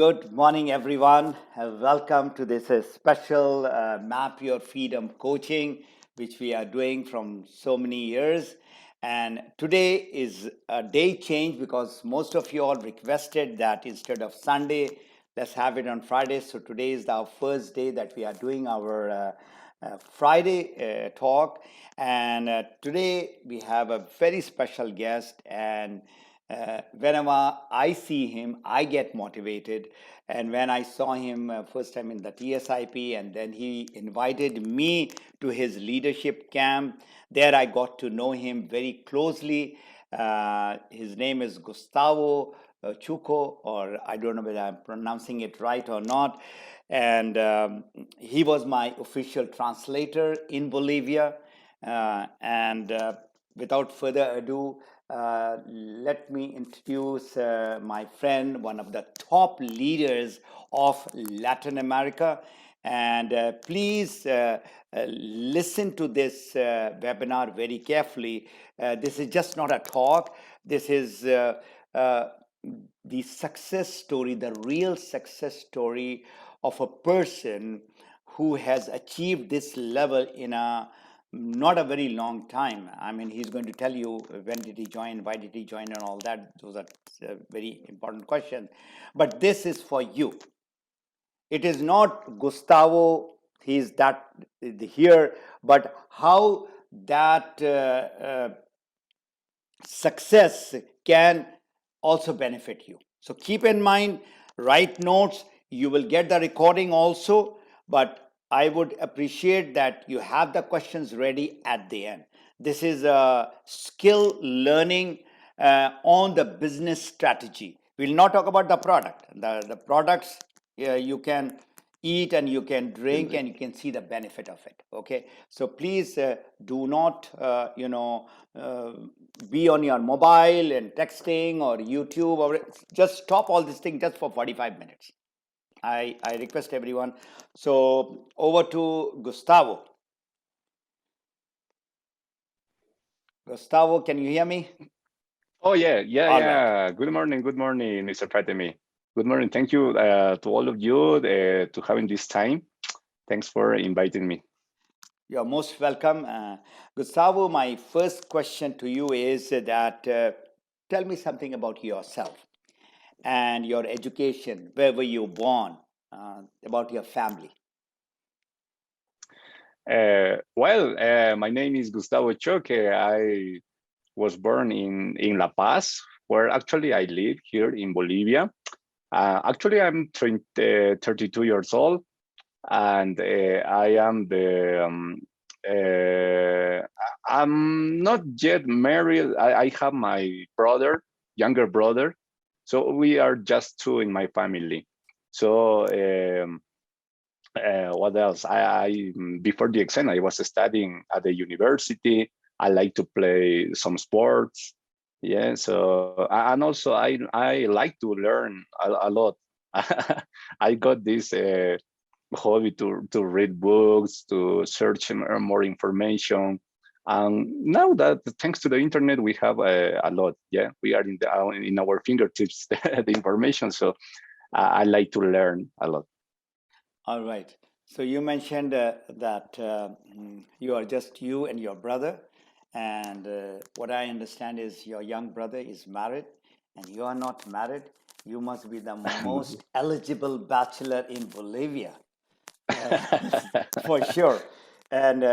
Good morning, everyone. Welcome to this special Map Your Freedom coaching, which we are doing from so many years. And today is a day change because most of you all requested that instead of Sunday, let's have it on Friday. So today is our first day that we are doing our Friday talk. And today we have a very special guest. And whenever I see him, I get motivated. And when I saw him first time in the TSIP, and then he invited me to his leadership camp, there I got to know him very closely. His name is Gustavo Chuco, or I don't know whether I'm pronouncing it right or not. And he was my official translator in Bolivia. And without further ado, let me introduce my friend, one of the top leaders of Latin America. And please listen to this webinar very carefully. This is just not a talk. This is the success story, the real success story of a person who has achieved this level in a not a very long time. I mean, he's going to tell you when did he join, why did he join, and all that. Those are very important questions. But this is for you. It is not Gustavo, he's that here, but how that success can also benefit you. So keep in mind, write notes. You will get the recording also, but I would appreciate that you have the questions ready at the end. This is a skill learning on the business strategy. We'll not talk about the product. The products you can eat and you can drink and you can see the benefit of it. Okay, so please do not be on your mobile and texting or YouTube, or just stop all this thing just for 45 minutes. I request everyone. So over to Gustavo. Gustavo, can you hear me? Oh, yeah. All right. Good morning, Mr. Pratemi. Good morning. Thank you to all of you to having this time. Thanks for inviting me. You're most welcome. Gustavo, my first question to you is that tell me something about yourself and your education. Where were you born? About your family. My name is Gustavo Choque. I was born in La Paz, where actually I live here in Bolivia. Actually, I'm 32 years old, and I am I'm not yet married. I have my brother, younger brother, so we are just two in my family. So what else? I before the exam, I was studying at the university. I like to play some sports. Yeah. So and also I like to learn a lot. I got this hobby to read books, to search more information. And now that thanks to the internet, we have a lot. Yeah, we are in our fingertips the information. So I like to learn a lot. All right. So you mentioned that you are just you and your brother. And what I understand is your young brother is married and you are not married. You must be the most eligible bachelor in Bolivia. For sure. And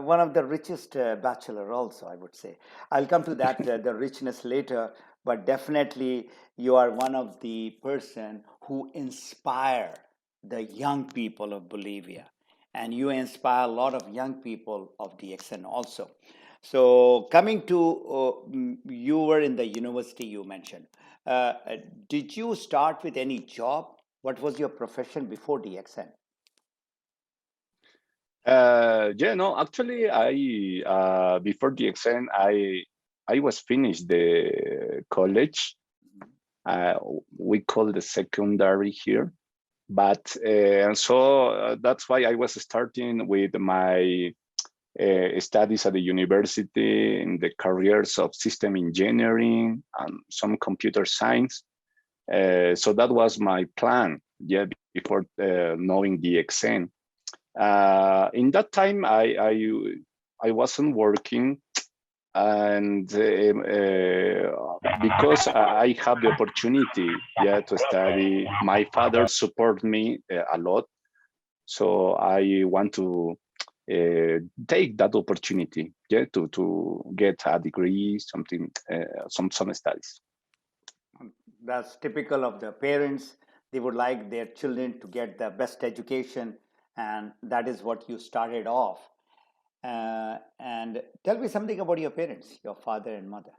one of the richest bachelor also, I would say. I'll come to that, the richness later, but definitely you are one of the person who inspire the young people of Bolivia. And you inspire a lot of young people of DXN also. So coming to, you were in the university you mentioned. Did you start with any job? What was your profession before DXN? Yeah, no, actually, I before the exam, I was finished the college. Uh, we call the secondary here, but that's why I was starting with my studies at the university in the careers of system engineering and some computer science. So that was my plan, yeah, before knowing the exam. In that time, I wasn't working, and because I have the opportunity, yeah, to study, my father support me a lot. So I want to take that opportunity, yeah, to get a degree, something, some studies. That's typical of the parents. They would like their children to get the best education, and that is what you started off. And tell me something about your parents, your father and mother.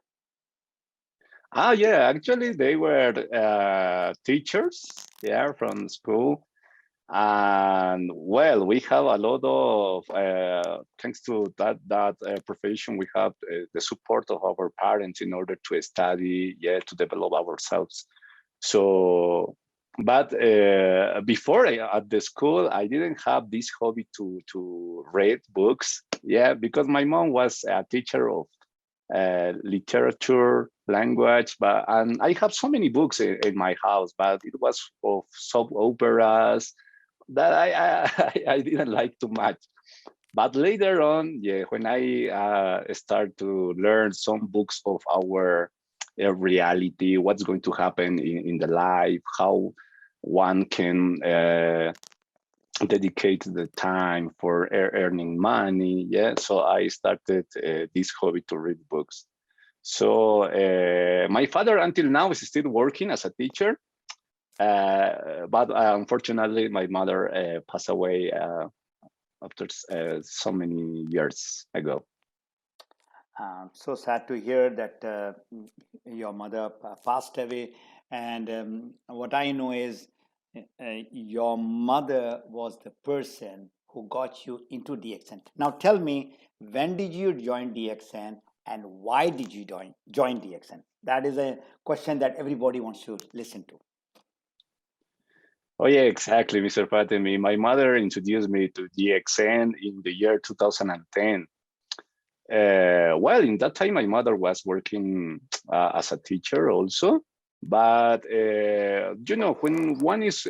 Ah, yeah, actually, they were teachers, yeah, from school. And well, we have a lot of thanks to that profession, we have the support of our parents in order to study, yeah, to develop ourselves. So, but before at the school, I didn't have this hobby to read books, yeah, because my mom was a teacher of literature, language, but and I have so many books in my house, but it was of soap operas that I didn't like too much. But later on, yeah, when I start to learn some books of our reality, what's going to happen in the life, how one can dedicate the time for earning money. Yeah, so I started this hobby to read books. So my father until now is still working as a teacher, but unfortunately my mother passed away after so many years ago. So sad to hear that your mother passed away. And what I know is your mother was the person who got you into DXN. Now tell me, when did you join DXN and why did you join DXN? That is a question that everybody wants to listen to. Oh yeah, exactly, Mr. Fatemi. My mother introduced me to DXN in the year 2010. Well, in that time, my mother was working as a teacher also. But when one is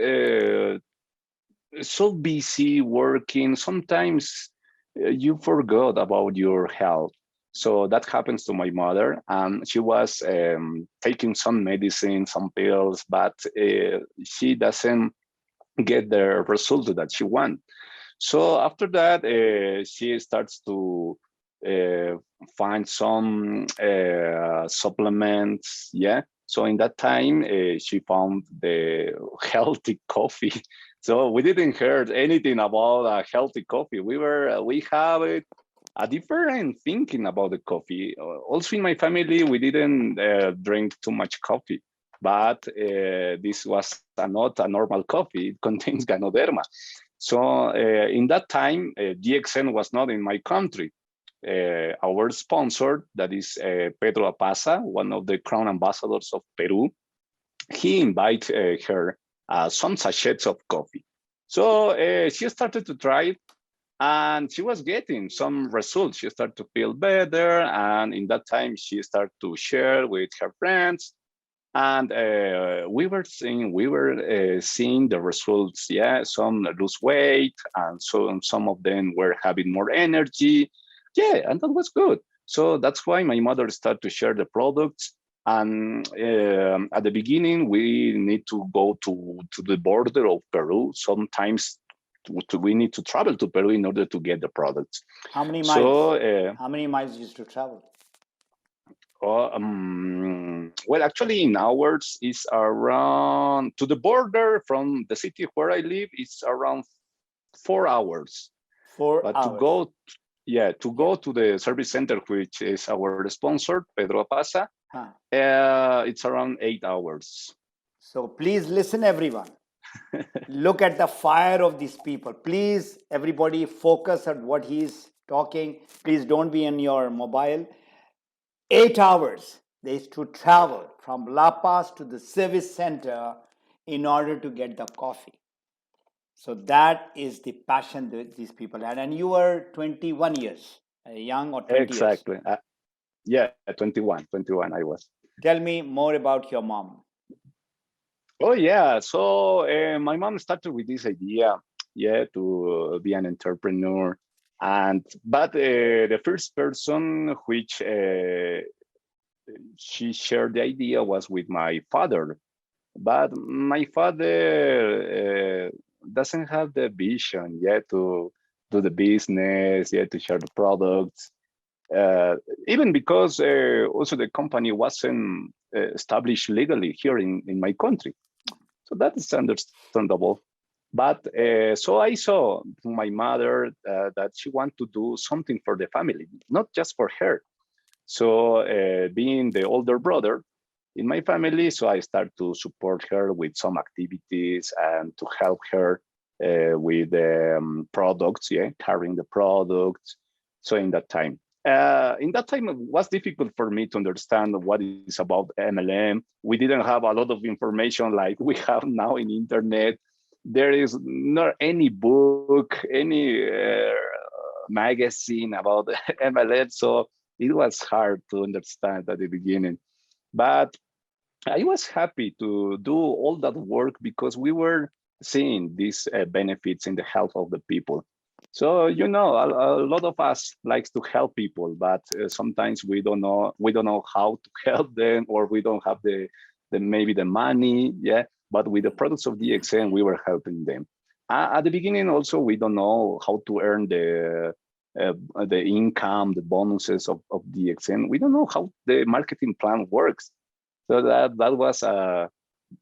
so busy working, sometimes you forgot about your health. So that happens to my mother. She was taking some medicine, some pills, but she doesn't get the result that she wants. So after that, she starts to uh, find some supplements. Yeah. So in that time, she found the healthy coffee. So we didn't hear anything about healthy coffee. We have a different thinking about the coffee. Also in my family, we didn't drink too much coffee, but this was not a normal coffee. It contains ganoderma. So in that time, GXN was not in my country. Our sponsor, that is Pedro Apaza, one of the crown ambassadors of Peru, he invited her some sachets of coffee. So she started to try it, and she was getting some results. She started to feel better, and in that time, she started to share with her friends, and we were seeing the results. Yeah, some lose weight, and so some of them were having more energy. Yeah, and that was good. So that's why my mother started to share the products. And at the beginning, we need to go to the border of Peru. Sometimes we need to travel to Peru in order to get the products. How many miles? So How many miles used to travel? well, actually, in hours is around to the border from the city where I live. It's around 4 hours. Four But hours. to Yeah. go to the service center, which is our sponsor, Pedro Pasa, Huh. it's around 8 hours. So please listen, everyone. Look at the fire of these people. Please, everybody, focus on what he's talking. Please don't be in your mobile. 8 hours they used to travel from La Paz to the service center in order to get the coffee. So that is the passion that these people had. And you were 21 years, young or 20 years. Exactly. Yeah, 21 I was. Tell me more about your mom. Oh yeah. So my mom started with this idea, yeah, to be an entrepreneur, and but the first person which she shared the idea was with my father. But my father doesn't have the vision yet to do the business, yet to share the products. Uh, Even because also the company wasn't established legally here in my country. So that is understandable. But so I saw my mother that she wanted to do something for the family, not just for her. So being the older brother in my family, so I start to support her with some activities and to help her with products, yeah, carrying the products. So in that time, it was difficult for me to understand what is about MLM. We didn't have a lot of information like we have now in internet. There is not any book, any magazine about MLM, so it was hard to understand at the beginning. But I was happy to do all that work because we were seeing these benefits in the health of the people. So a lot of us likes to help people, but sometimes we don't know how to help them, or we don't have the maybe the money. Yeah, but with the products of DXN, we were helping them. At the beginning, also we don't know how to earn uh, the income, the bonuses of DXN. We don't know how the marketing plan works. So that was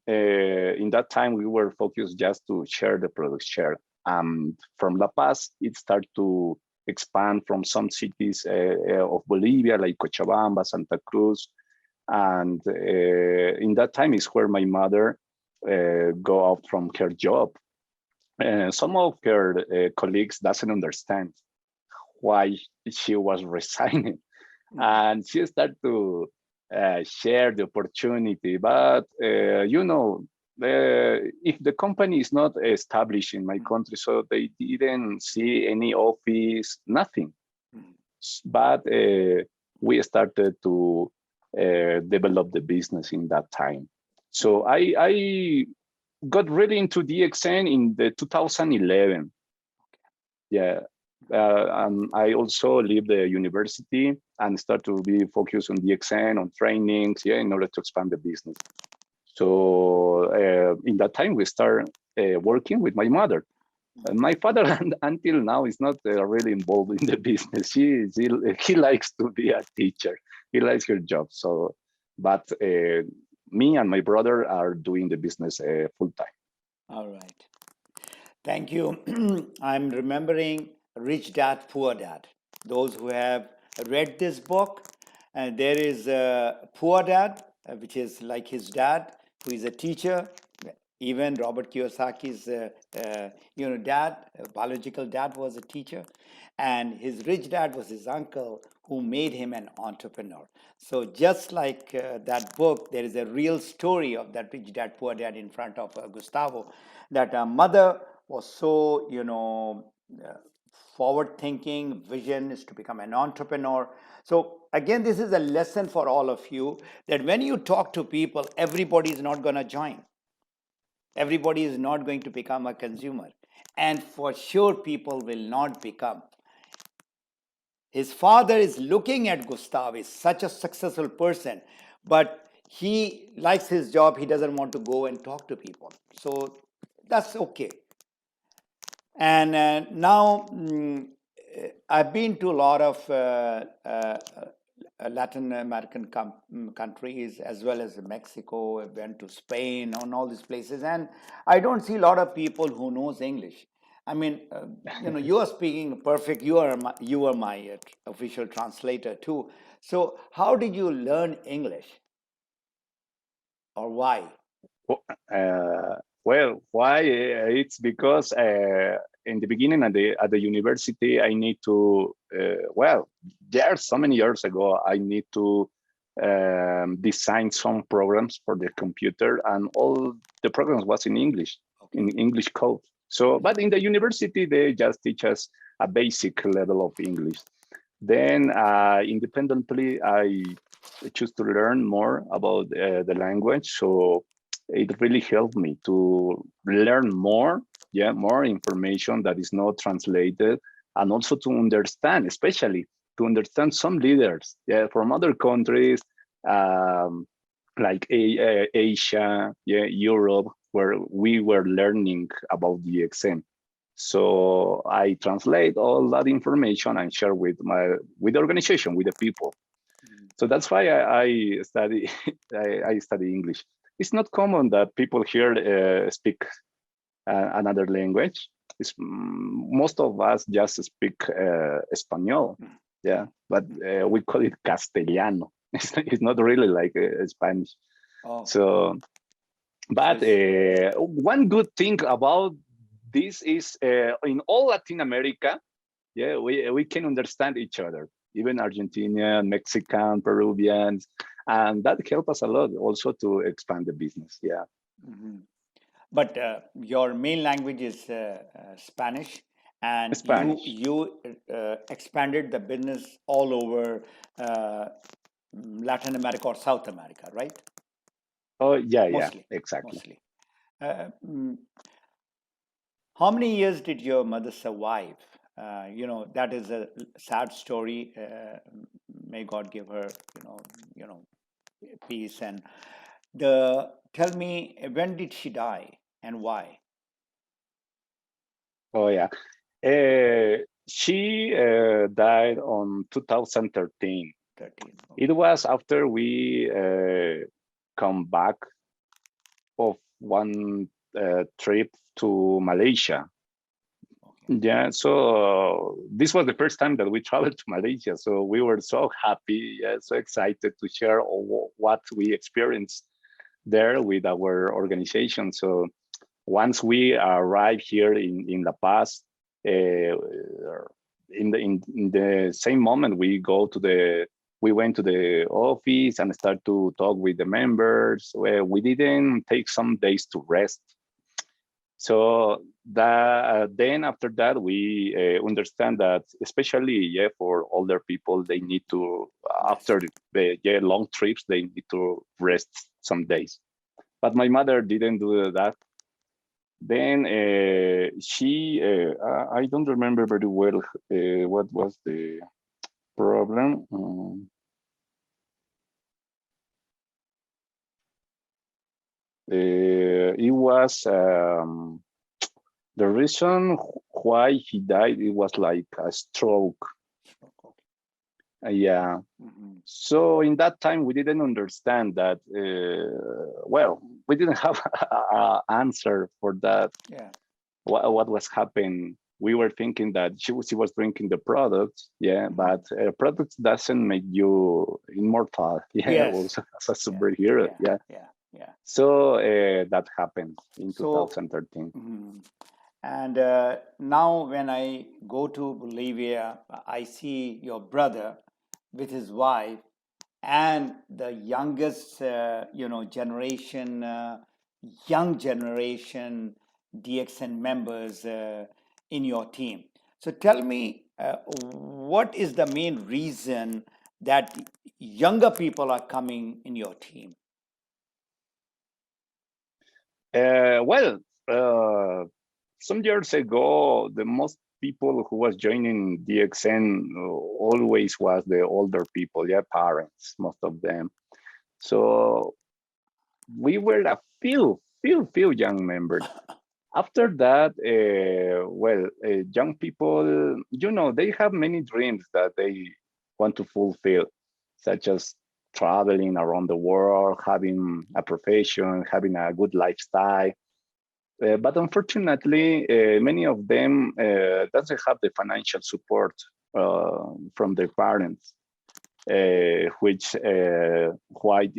in that time we were focused just to share the product share. From La Paz, it started to expand from some cities of Bolivia like Cochabamba, Santa Cruz, and in that time is where my mother go out from her job. Some of her colleagues doesn't understand why she was resigning, and she started to share the opportunity. But if the company is not established in my country, so they didn't see any office, nothing. But we started to develop the business in that time. So I got really into DXN in the 2011. Yeah. And I also leave the university and start to be focused on DXN, on trainings, yeah, in order to expand the business. So in that time, we start working with my mother. My father, until now, is not really involved in the business. He likes to be a teacher. He likes her job. So, but me and my brother are doing the business full time. All right. Thank you. I'm remembering Rich Dad, Poor Dad. Those who have read this book, there is Poor Dad, which is like his dad, who is a teacher. Even Robert Kiyosaki's, dad, biological dad, was a teacher, and his rich dad was his uncle, who made him an entrepreneur. So just like that book, there is a real story of that rich dad, poor dad in front of Gustavo. That mother was so, forward thinking, vision is to become an entrepreneur. So again, this is a lesson for all of you, that when you talk to people, everybody is not going to join. Everybody is not going to become a consumer. And for sure, people will not become. His father is looking at Gustav, is such a successful person, but he likes his job. He doesn't want to go and talk to people. So that's okay. And now I've been to a lot of Latin American countries, as well as Mexico. I went to Spain, and all these places, and I don't see a lot of people who knows English. I mean, you are speaking perfect. You are my official translator too. So, how did you learn English, or why? Uh, well, why? It's because in the beginning at the university, I need to. Well, there's so many years ago, I need to design some programs for the computer, and all the programs was in English, Okay. in English code. So, but in the university, they just teach us a basic level of English. Then, independently, I choose to learn more about the language. So it really helped me to learn more, yeah, more information that is not translated, and also to understand, especially to understand some leaders, yeah, from other countries, um, like Asia, yeah, Europe, where we were learning about the exam. So I translate all that information and share with the organization, with the people. So that's why I study I study English. It's not common that people here speak another language. Most of us just speak Espanol, yeah, but we call it Castellano. It's not really like Spanish. Oh, So, so but it's one good thing about this is in all Latin America, yeah, we can understand each other, even Argentinian, Mexican, Peruvians, and that helps us a lot also to expand the business. Yeah, mhm. But your main language is Spanish, and Spanish. you expanded the business all over uh, Latin America or South America, right? Oh yeah, yeah, Mostly, exactly. mostly. Uh, mm, how many years did your mother survive? That is a sad story. May God give her, you know, peace. And the tell me, when did she die and why? Oh yeah. She died on 2013. 13. It Okay. was after we come back of one trip to Malaysia. Okay. Yeah, so this was the first time that we traveled to Malaysia. So we were so happy, yeah, so excited to share all what we experienced there with our organization. So once we arrived here in La Paz, in the same moment we went to the office and started to talk with the members. We didn't take some days to rest. So that then after that we understand that especially yeah for older people they need to Rest. after the yeah, long trips they need to rest some days. But my mother didn't do that. Then she, I don't remember very well what was the problem. It was the reason why he died. It was like a stroke. Okay. Yeah. Mm-hmm. So in that time, we didn't understand that. Well, we didn't have an answer for that. Yeah. What was happening? We were thinking that she was drinking the product, yeah, Mm-hmm. but products doesn't make you immortal, yeah, Yes. also as a Yeah. superhero, Yeah. yeah. Yeah. Yeah. So that happened in So, 2013. mhm. And now when I go to Bolivia, I see your brother with his wife and the youngest, generation, young generation DXN members in your team. So tell me, what is the main reason that younger people are coming in your team? Well, uh, some years ago, the most people who was joining DXN always was the older people, yeah, parents, most of them. So we were a few young members. After that, young people, they have many dreams that they want to fulfill, such as traveling around the world, having a profession, having a good lifestyle. But unfortunately, many of them doesn't have the financial support from their parents, which why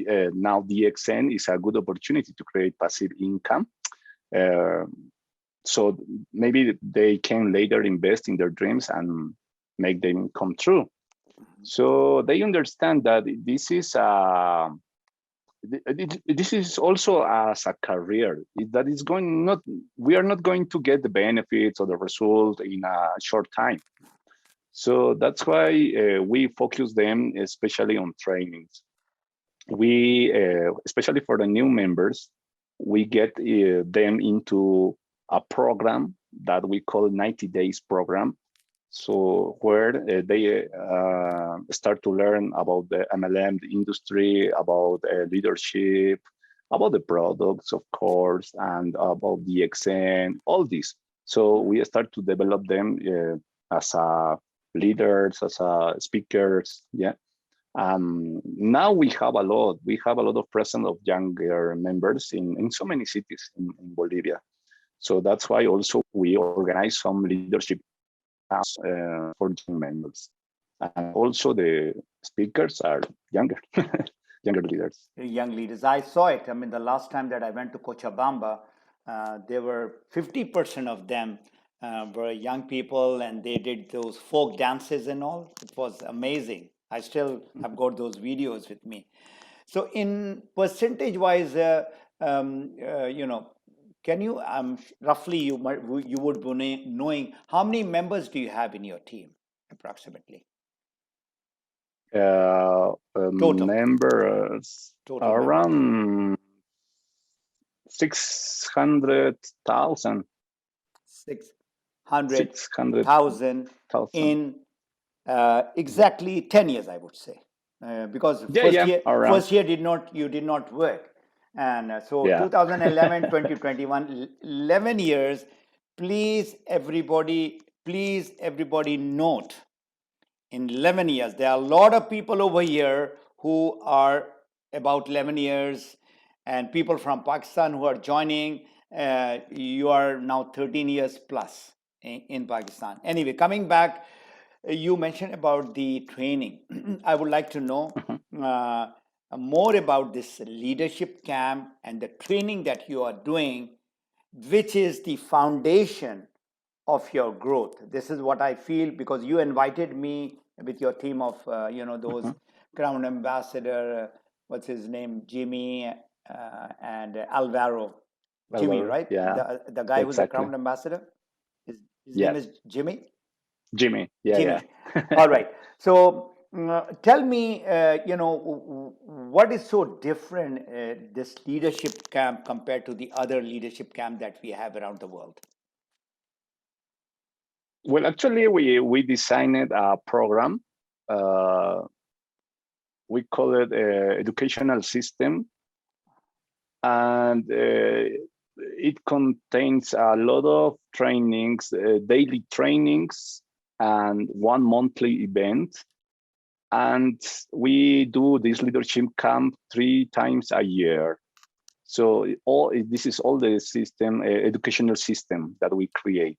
now DXN is a good opportunity to create passive income. Uh, so maybe they can later invest in their dreams and make them come true. So they understand that this is also as a career that is going not we are not going to get the benefits or the result in a short time. So that's why we focus them especially on trainings. We especially for the new members, we get them into a program that we call 90 days program. So where they start to learn about the MLM the industry, about leadership, about the products, of course, and about DXN, all this. So we start to develop them as a leaders, as a speakers, yeah. Now we have a lot. We have a lot of presence of younger members in so many cities in Bolivia. So that's why also we organize some leadership for young members. And also the speakers are younger, younger leaders. Young leaders. I saw it. I mean, the last time that I went to Cochabamba, there were 50% of them were young people, and they did those folk dances and all. It was amazing. I still have got those videos with me. So, in percentage wise, you know, can you roughly you would be knowing how many members do you have in your team approximately total Members total members? around 600,000. 600,000 in exactly 10 years, I would say, because Yeah, yeah, around. first year you did not work, and so Yeah. 2011 2021 11 years. Please everybody note, in 11 years there are a lot of people over here who are about 11 years, and people from Pakistan who are joining. You are now 13 years plus in Pakistan. Anyway, coming back, you mentioned about the training. I would like to know uh, more about this leadership camp and the training that you are doing, which is the foundation of your growth. This is what I feel, because you invited me with your team of those crown ambassador, what's his name, Jimmy, and Alvaro. Jimmy, Well, right? yeah, The guy who's a exactly. crown ambassador. His name Yes, is Jimmy. Jimmy. Yeah, Jimmy. yeah. All right. So tell me, what is so different this leadership camp compared to the other leadership camp that we have around the world? Well, actually, we designed a program. Uh, we call it educational system, and it contains a lot of trainings, daily trainings, and one monthly event. And we do this leadership camp 3 times a year. So all this is all the system, educational system that we create.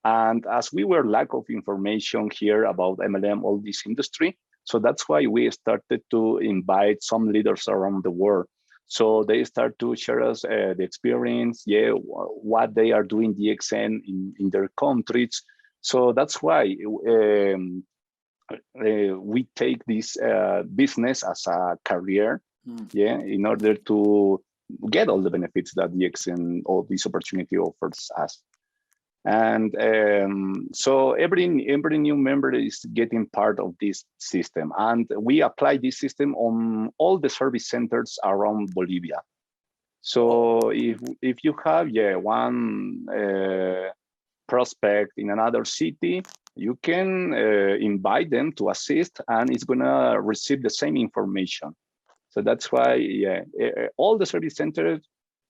And as we were lack of information here about MLM, all this industry, so that's why we started to invite some leaders around the world. So they start to share us the experience, yeah, what they are doing DXN in their countries. So that's why we take this business as a career, yeah, in order to get all the benefits that DXN, all this opportunity offers us. And so every new member is getting part of this system, and we apply this system on all the service centers around Bolivia. So if you have one prospect in another city, you can invite them to assist, and it's gonna receive the same information. So that's why all the service centers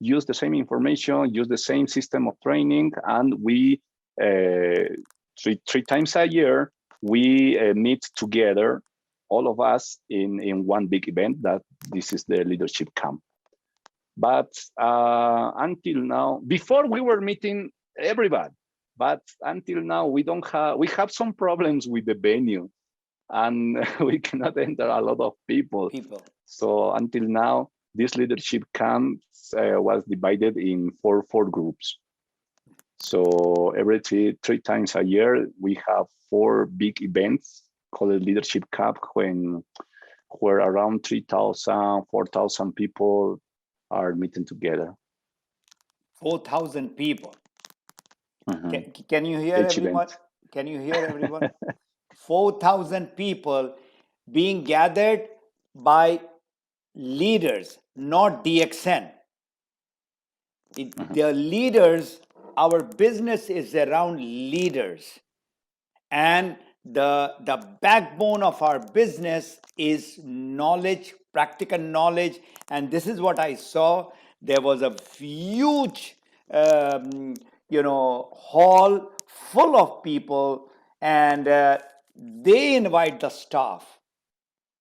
use the same information, use the same system of training, and we three times a year we meet together, all of us in one big event. That this is the leadership camp. But until now, before we were meeting everybody, but until now we have some problems with the venue, and we cannot enter a lot of people. So until now, this leadership camp was divided in four groups. So every three times a year, we have 4 big events called Leadership Camp, where around 3,000, 4,000 people are meeting together. 4,000 people. Can you hear Each everyone? event. Can you hear everyone? 4,000 people being gathered by leaders, not DXN. Mhm. The leaders, our business is around leaders, and the backbone of our business is knowledge, practical knowledge. And this is what I saw. There was a huge um, hall full of people, and they invite the staff.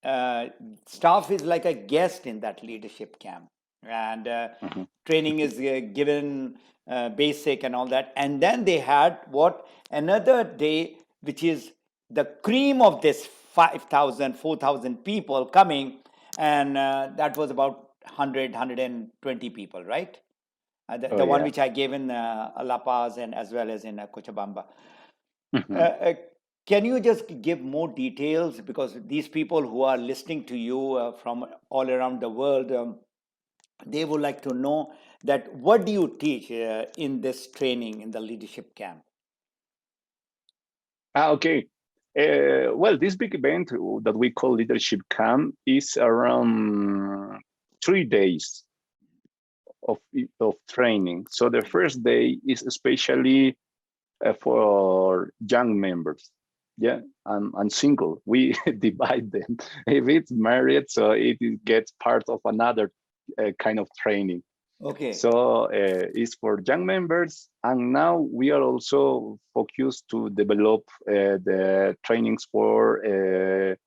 uh, Staff is like a guest in that leadership camp, and Mhm. training is given, basic and all that. And then they had what, another day, which is the cream of this 5,000, 4,000 people coming, and that was about 120 people, right? Oh The one yeah. which I gave in La Paz and as well as in Cochabamba. Uh, Mhm. uh, can you just give more details, because these people who are listening to you from all around the world, they would like to know that what do you teach in this training in the leadership camp? Okay. Well, this big event that we call Leadership Camp is around 3 days of training. So the first day is especially for young members. Yeah, and single. We divide them. If it's married, so it gets part of another kind of training. Okay. So it's for young members, and now we are also focused to develop the trainings for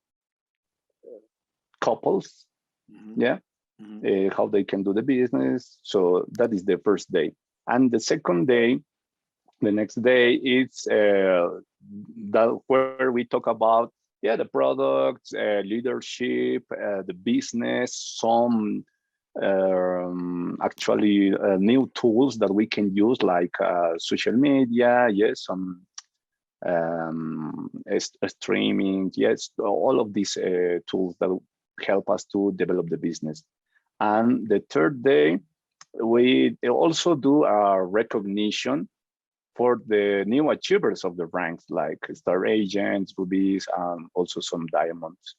couples. Hmm. Yeah, Hmm. how they can do the business. So that is the first day, and the second day, the next day, it's that where we talk about the products, leadership, the business, some actually new tools that we can use like social media, yes, some streaming, yes, all of these tools that help us to develop the business. And the third day, we also do a recognition for the new achievers of the ranks, like star agents, rubies, and also some diamonds.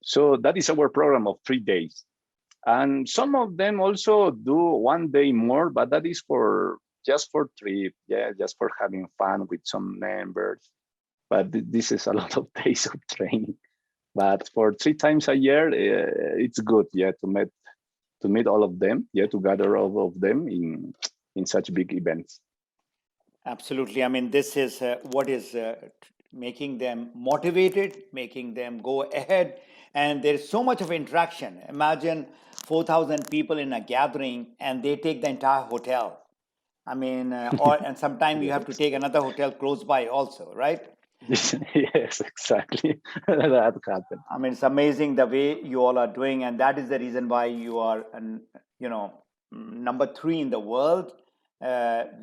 So that is our program of 3 days. And some of them also do one day more, but that is for just for trip, yeah, just for having fun with some members. But this is a lot of days of training. But for 3 times a year, it's good, yeah, to meet all of them, yeah, to gather all of them in such big events. Absolutely. I mean, this is what is making them motivated, making them go ahead. And there's so much of interaction. Imagine 4,000 people in a gathering and they take the entire hotel. I mean, and sometimes you have to Yes. take another hotel close by also, right? Yes, exactly. That happened. I mean, it's amazing the way you all are doing, and that is the reason why you are, you know, number three in the world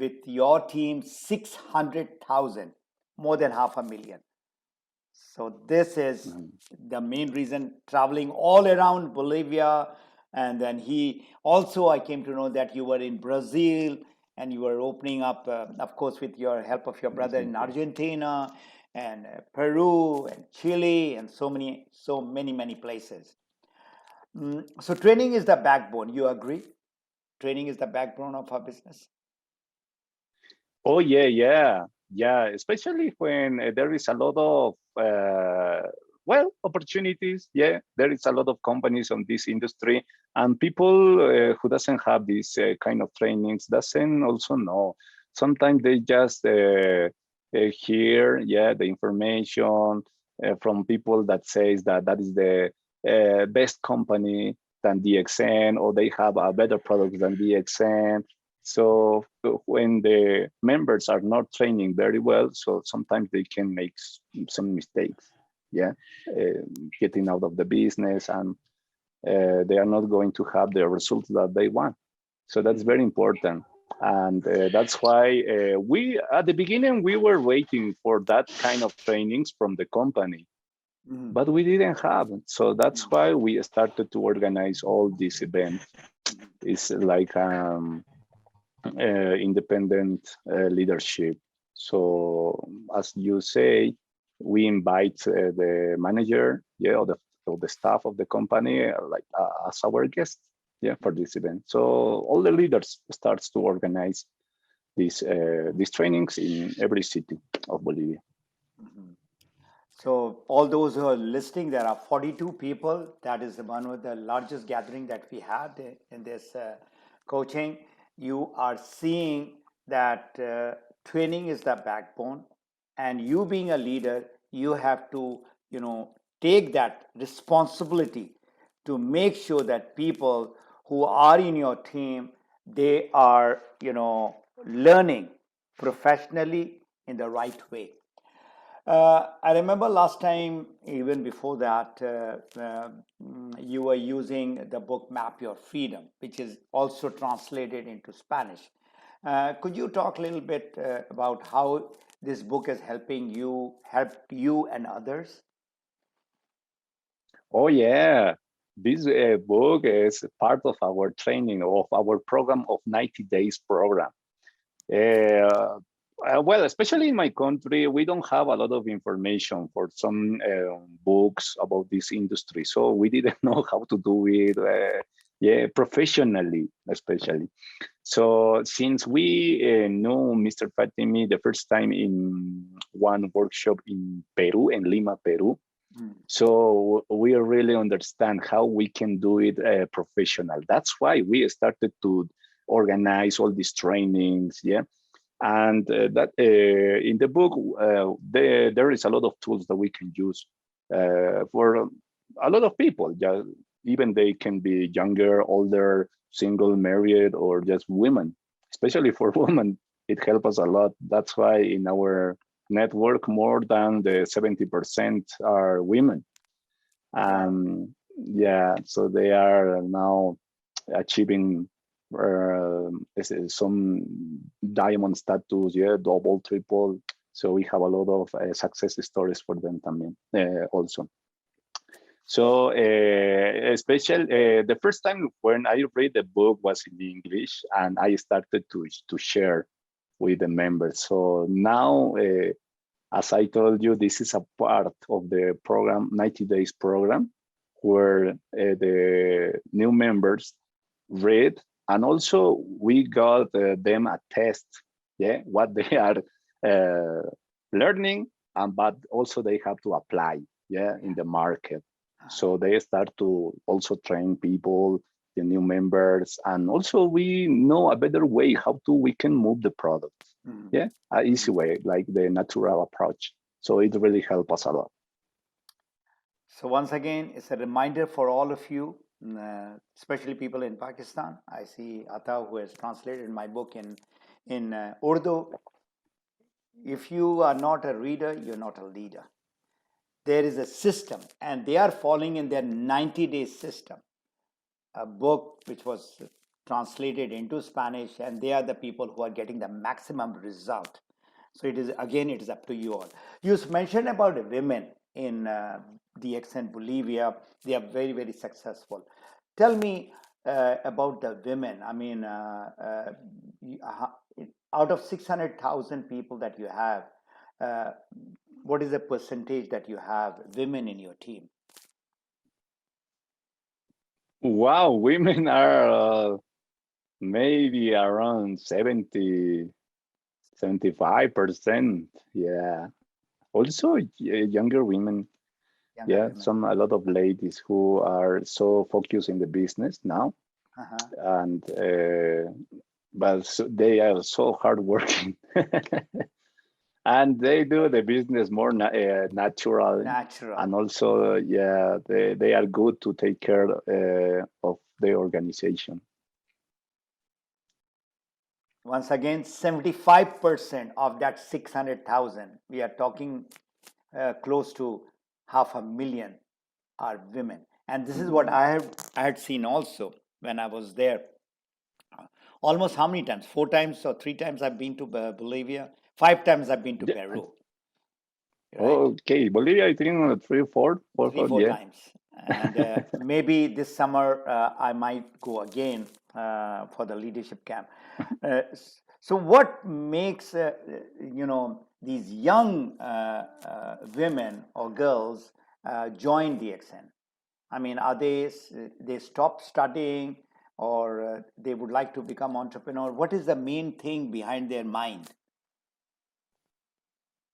with your team, 600,000, more than half a million. So this is Mhm. the main reason, traveling all around Bolivia. And then he also, I came to know that you were in Brazil and you were opening up, of course, with your help of your brother, in Argentina. Argentina and Peru and Chile and many places. So training is the backbone. You agree? Training is the backbone of our business. Oh yeah, yeah, yeah. Especially when there is a lot of opportunities. Yeah, there is a lot of companies on this industry, and people who doesn't have this kind of trainings doesn't also know. Sometimes they just hear, yeah, the information from people that says that that is the best company than DXN, or they have a better product than DXN. So when the members are not training very well, so sometimes they can make some mistakes, yeah, getting out of the business, and they are not going to have the results that they want. So that's Mhm. very important. And that's why we, at the beginning, we were waiting for that kind of trainings from the company, Mhm. but we didn't have it. So that's why we started to organize all these events. It's like independent leadership. So as you say, we invite the manager, yeah, or the staff of the company, as our guest. yeah, for this event. So all the leaders starts to organize these trainings in every city of Bolivia. Mhm. So all those who are listening, there are 42 people. That is the one with the largest gathering that we had in this coaching. You are seeing that training is the backbone, and you being a leader, you have to, take that responsibility to make sure that people who are in your team, they are, learning professionally in the right way. I remember last time, even before that, you were using the book Map Your Freedom, which is also translated into Spanish. Could you talk a little bit about how this book is helped you and others? Oh yeah, this book is part of our training of our program of 90 days program. Uh, well, especially in my country, we don't have a lot of information for some books about this industry, so we didn't know how to do it. Yeah, professionally, especially. So since we know Mr. Fatimi the first time in one workshop in Peru, in Lima, Peru, Mm. so we really understand how we can do it professional. That's why we started to organize all these trainings. Yeah, and that in the book there is a lot of tools that we can use for a lot of people. Yeah, even they can be younger, older, single, married, or just women. Especially for women, it helps us a lot. That's why in our network, more than the 70% are women. Wow. Yeah, so they are now achieving some diamond status, yeah, double, triple. So we have a lot of success stories for them también, also. So, the first time when I read the book was in English, and I started to share with the members. So now, as I told you, this is a part of the program, 90 days program, where the new members read, and also we got them a test, yeah, what they are uh, learning, and but also they have to apply, yeah, in the market. So they start to also train people, the new members, and also we know a better way how to we can move the product, Mhm. yeah, an easy Mhm. way, like the natural approach. So it really helped us a lot. So once again, it's a reminder for all of you, especially people in Pakistan. I see Ata, who has translated my book in Urdu. If you are not a reader, you're not a leader. There is a system, and they are following in their 90-day system, a book which was translated into Spanish, and they are the people who are getting the maximum result. So it is, again, it is up to you all. You mentioned about women in DX Bolivia. They are very, very successful. Tell me about the women. I mean, out of 600,000 people that you have, uh, what is the percentage that you have women in your team? Wow, women are maybe around 75%. Yeah. Also, younger women. Younger Yeah, women. some a lot of ladies who are so focused in the business now, Uh-huh. and but they are so hardworking, and they do the business more natural, Natural. and also yeah, they are good to take care of the organization. Once again, 75% of that 600,000, we are talking close to 500,000 are women. And this is what I had seen also when I was there. Almost how many times? 4 times or 3 times I've been to Bolivia. 5 times I've been to Yeah. Peru, right? Okay, Bolivia, I think three, four, Three, five, four yeah. times. And maybe this summer I might go again for the leadership camp. So, what makes these young women or girls join the XN? I mean, are they stop studying? or they would like to become entrepreneur, what is the main thing behind their mind?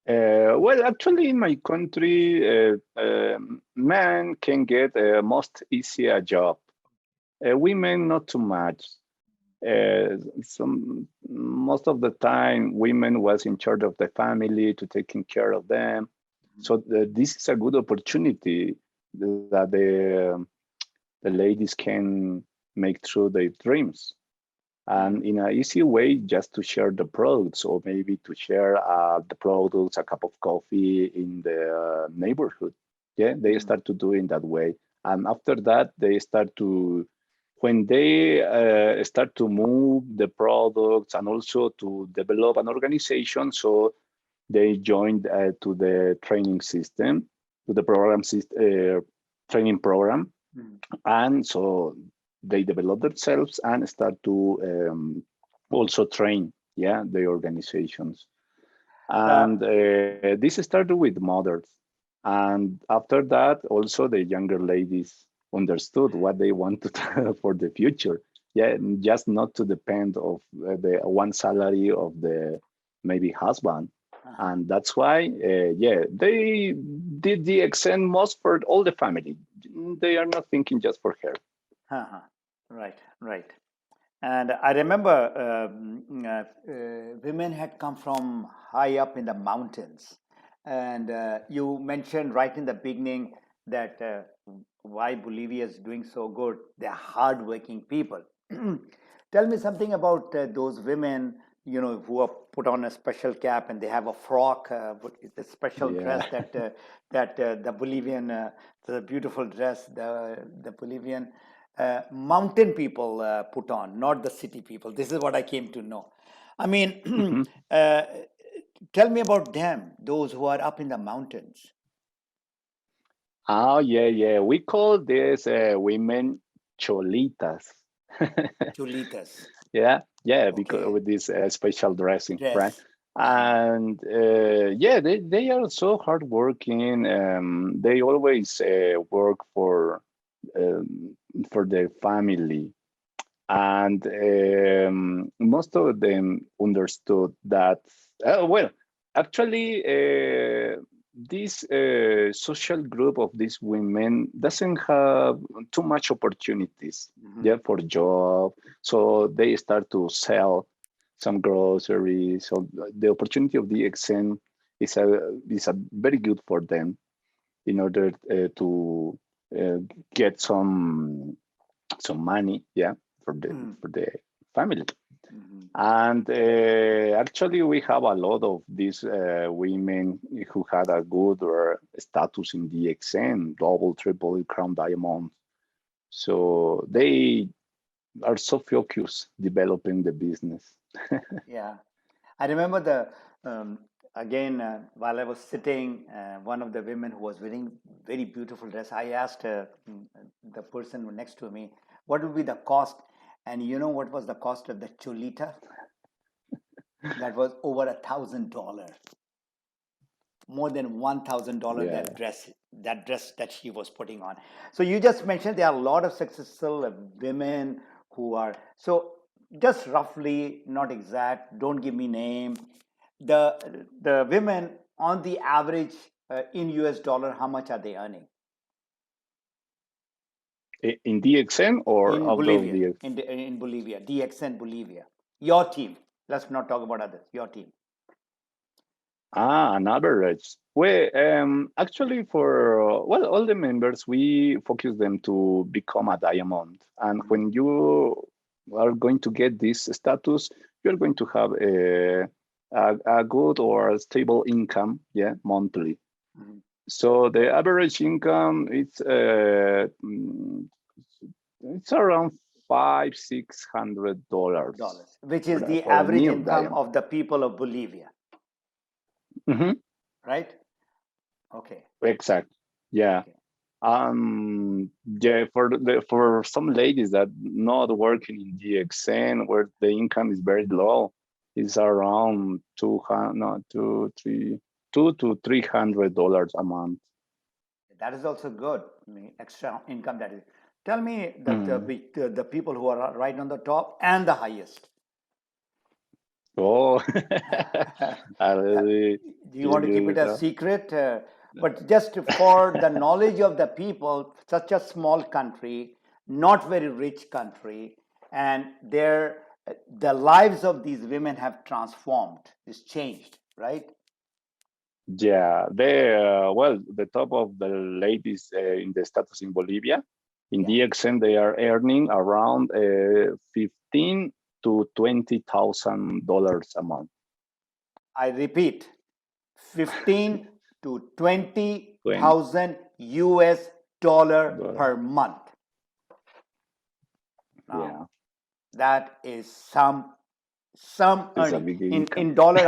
Well, actually, in my country, men can get most easy a job. Women, not too much. Some most of the time, women was in charge of the family to taking care of them. So this is a good opportunity that the ladies can make through their dreams, Mm, and in an easy way, just to share the products, or maybe to share the products, a cup of coffee in the neighborhood. Yeah, they mm, start to do in that way, and after that they start to, when they start to move the products and also to develop an organization. So they joined to the training system, to the training program, mm. and so they develop themselves and start to also train, yeah, the organizations. Uh, And this started with mothers, and after that also the younger ladies understood what they wanted for the future. Yeah, just not to depend of the one salary of the maybe husband. uh-huh, And that's why yeah, they did the extend most for all the family. They are not thinking just for her. uh-huh. Right, right. And I remember women had come from high up in the mountains. And you mentioned right in the beginning that why Bolivia is doing so good. They're hardworking people. Tell me something about those women, who are put on a special cap and they have a frock, the special dress Yeah. that the Bolivian, the beautiful dress, the Bolivian mountain people put on, not the city people. This is what I came to know. I mean, Mhm. uh, tell me about them, those who are up in the mountains. Oh, yeah, yeah. We call these women cholitas. Chulitas. Yeah, yeah, because Okay. with this special dressing, right? Dress. Uh-huh. And yeah, they are so hardworking. They always work um, for their family, and most of them understood that. Well, actually, this social group of these women doesn't have too much opportunities, Hmm. yeah, for job. So they start to sell some groceries. So the opportunity of the exam is a very good for them in order to uh, get some money, yeah, for the family. Hmm. And actually, we have a lot of these women who had a good or status in the exam, double, triple crown diamond. So they are so focused developing the business. Yeah. I remember um, again, while I was sitting, one of the women who was wearing very beautiful dress, I asked the person next to me, what would be the cost? And you know what was the cost of the cholita? That was over $1,000, more than $1,000. Yeah. That dress that she was putting on. So you just mentioned there are a lot of successful women who are so. Just roughly, not exact. Don't give me name. The women on the average in US dollar, how much are they earning In the exam or in out of Bolivia? the In Bolivia, DXN Bolivia. Your team. Let's not talk about others. Your team. an average. Well, actually, for well, all the members, we focus them to become a diamond. And Mhm. when you are going to get this status, you're going to have a good or a stable income, yeah, monthly. Mhm. So the average income it's around $500-600 Dollars, which is the for a average new income diamond. of the people of Bolivia, Mhm. right? Okay. Exact. Yeah. Okay. Yeah, for some ladies that not working in the exam where the income is very low, it's around 200, no, two, three, $200 to $300 a month. That is also good. I mean, extra income that is. Tell me Mm. the people who are right on the top and the highest. Oh, I Uh, really do you give want to keep you it a the. secret? But just for the knowledge of the people, such a small country, not very rich country, and the lives of these women have transformed, is changed, right? Yeah, they well, the top of the ladies in the status in Bolivia, in Yeah, DXN, they are earning around 15 to $20,000 a month. I repeat, 15 to Twenty 20,000 US dollar dollars. per month. Now, Yeah, that is some it's a earning big in income. dollar.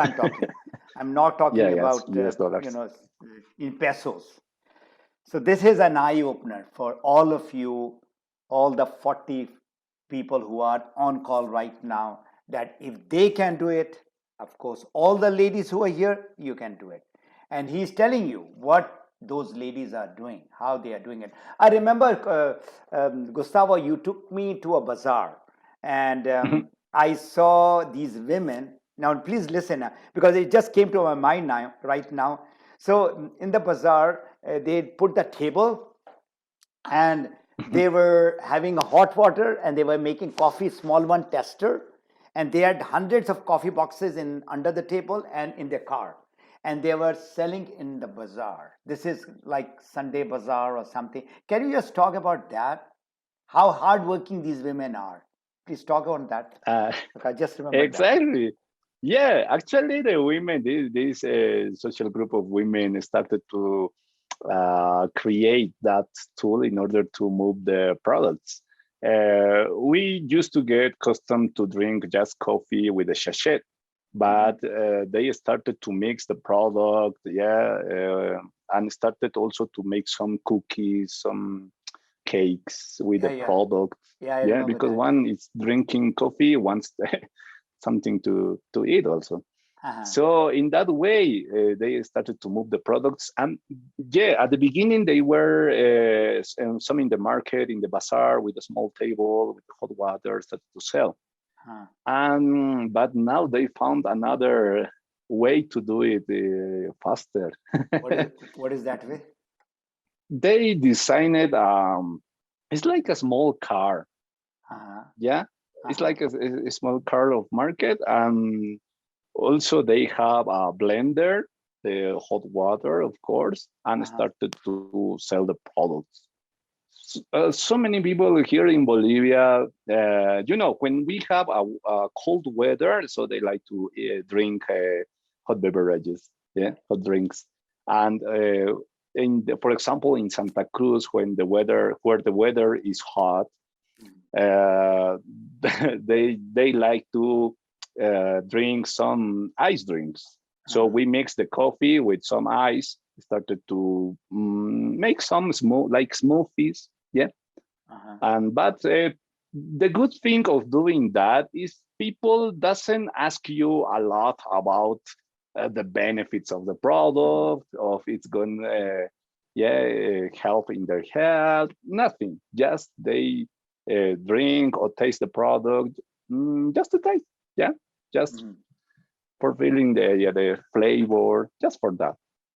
I'm not Yeah, talking yes, about US dollars. in pesos. So this is an eye opener for all of you, all the 40 people who are on call right now, that if they can do it, of course, all the ladies who are here, you can do it. And he's telling you what those ladies are doing, how they are doing it. I remember, Gustavo, you took me to a bazaar, and I saw these women. Now, please listen, because it just came to my mind now, right now. So, in the bazaar, they put the table, and they were having a hot water, and they were making coffee, small one tester, and they had hundreds of coffee boxes in under the table and in their car, and they were selling in the bazaar. This is like Sunday bazaar or something. Can you just talk about that, how hardworking these women are? Please talk on that. Uh, Look, I just remembered that. exactly. Yeah, actually, the women, this social group of women started to create that tool in order to move the products. We used to get accustomed to drink just coffee with a sachet, Mm-hmm. but they started to mix the product, yeah, and started also to make some cookies, some cakes with Yeah, the yeah, product. yeah. I Yeah, remember because that. one is drinking coffee, one's something to eat also. Uh-huh. So in that way, they started to move the products, and yeah, at the beginning they were some in the market, in the bazaar, with a small table with hot water, started to sell. Huh. And but now they found another way to do it faster. What is that way? They designed it's like a small car. Uh-huh. Yeah, it's Uh-huh. like a small car of market, and also they have a blender, the hot water, of course, and Uh-huh. started to sell the products. So many people here in Bolivia, when we have a cold weather, so they like to drink hot beverages, yeah, hot drinks. And for example, in Santa Cruz, where the weather is hot, uh, they like to drink some ice drinks. So Uh-huh. we mix the coffee with some ice, started to make some smoothies. Yeah, Uh-huh. and but the good thing of doing that is people doesn't ask you a lot about the benefits of the Mhm. product, of it's going help in their health, nothing, just they drink or taste the product, just to taste, yeah, just Mhm. for feeling the flavor, just for that.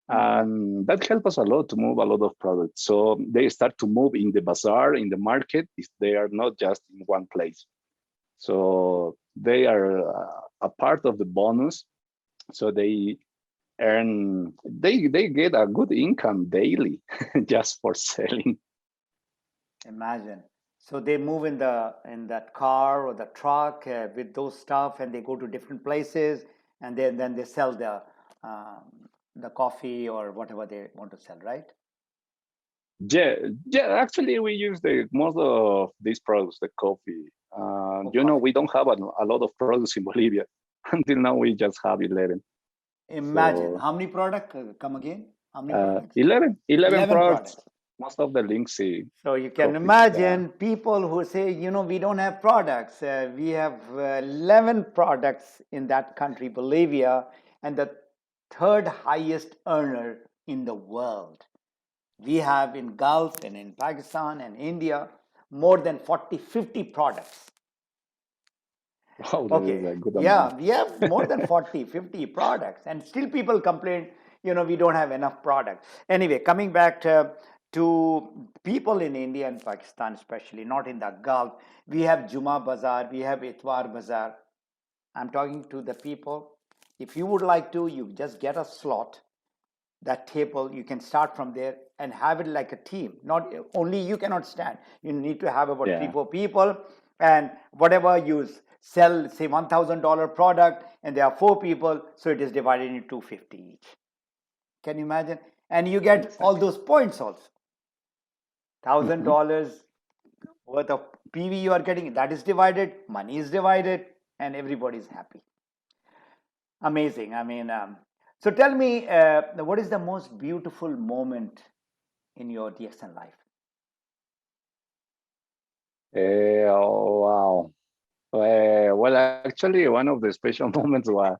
Mhm. And that helps us a lot to move a lot of products. So they start to move in the bazaar, in the market, if they are not just in one place. So they are a part of the bonus. So they get a good income daily just for selling. Imagine. So they move in that car or the truck with those stuff, and they go to different places, and then they sell the coffee or whatever they want to sell, right? Yeah, yeah. Actually, we use the most of these products, the coffee. Oh, coffee. We don't have a lot of products in Bolivia. Until now, we just have 11. Imagine So how many products come again? How many products? 11 11 products. products. Most of the links see So you can coffee. Yeah. imagine people who say, we don't have products. We have 11 products in that country, Bolivia, and the third highest earner in the world. We have in Gulf and in Pakistan and India, more than 40, 50 products. Wow, that is Okay, a good yeah, amount. we have more than 40, 50 products, and still people complain, we don't have enough product. Anyway, coming back to people in India and Pakistan, especially, not in the Gulf, we have Juma Bazaar, we have Itwar Bazaar. I'm talking to the people. If you would like to, you just get a slot, that table, you can start from there and have it like a team. Not only you cannot stand, you need to have about three Yeah, four people, and whatever you sell, say $1,000 product, and there are four people, so it is divided into 250 each. Can you imagine? And you get all exactly. those points also. Hmm. $1,000 worth of PV you are getting, that is divided, money is divided, and everybody is happy. Amazing. I mean, so tell me, what is the most beautiful moment in your DXN life? Oh, wow. Well, actually, one of the special moments was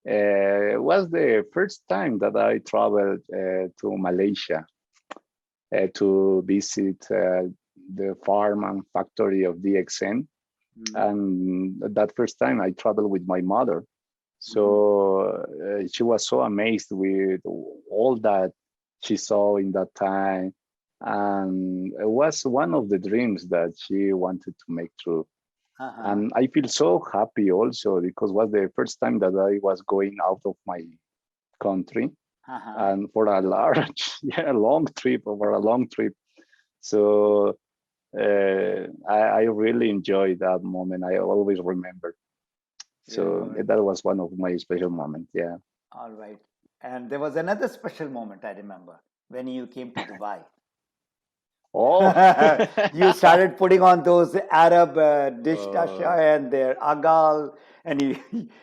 the first time that I traveled to Malaysia to visit the farm and factory of DXN. Mm-hmm. And that first time I traveled with my mother. Mm-hmm. So she was so amazed with all that she saw in that time. And it was one of the dreams that she wanted to make true. Uh-huh. And I feel so happy also because it was the first time that I was going out of my country Uh-huh. and for a large, yeah, long trip, over a long trip. So I really enjoyed that moment. I always remember. So Good. that was one of my special moments. Yeah. All right. And there was another special moment I remember when you came to Dubai. Oh. You started putting on those Arab dish tasha uh, and their agal, and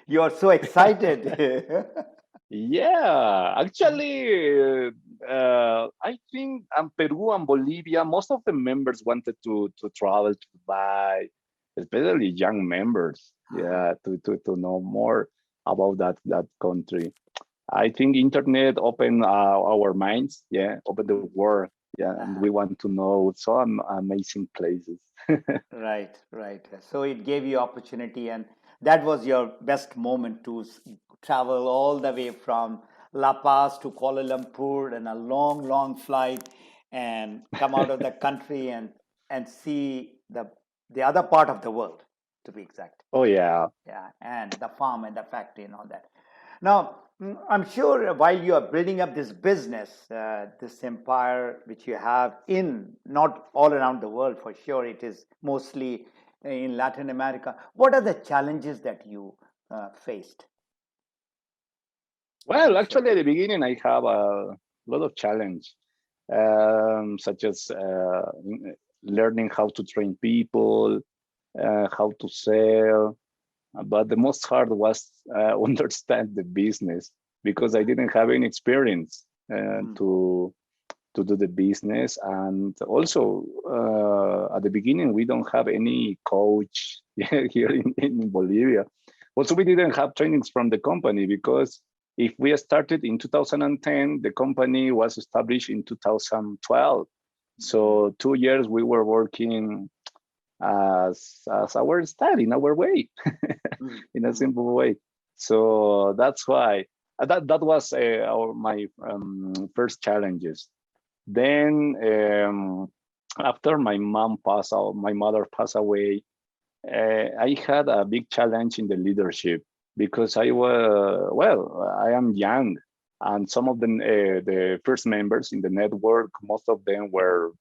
you are so excited. yeah, actually, I think Peru and Bolivia, most of the members wanted to travel to Dubai, especially young members. Uh-huh. Yeah, to know more about that country. I think internet opened our minds. Yeah, opened the world. Yeah, and we Uh-huh. want to know some amazing places. Right, right. So it gave you opportunity, and that was your best moment to travel all the way from La Paz to Kuala Lumpur and a long, long flight, and come out of the country and see the other part of the world, to be exact. Oh yeah. Yeah, and the farm and the factory and all that. Now, I'm sure while you are building up this business, this empire which you have in not all around the world for sure, it is mostly in Latin America. What are the challenges that you faced? Can you Well, share? actually, at the beginning, I have a lot of challenge, such as learning how to train people, how to sell. But the most hard was understand the business because I didn't have any experience Mhm. to do the business, and also at the beginning we don't have any coach here in Bolivia. Also, we didn't have trainings from the company because if we started in 2010, the company was established in 2012. Mhm. So 2 years we were working as our style in our way, Mhm. in a Mhm. simple way. So that's why that was my first challenges. Then after my mother passed away, I had a big challenge in the leadership because I am young, and some of the first members in the network, most of them were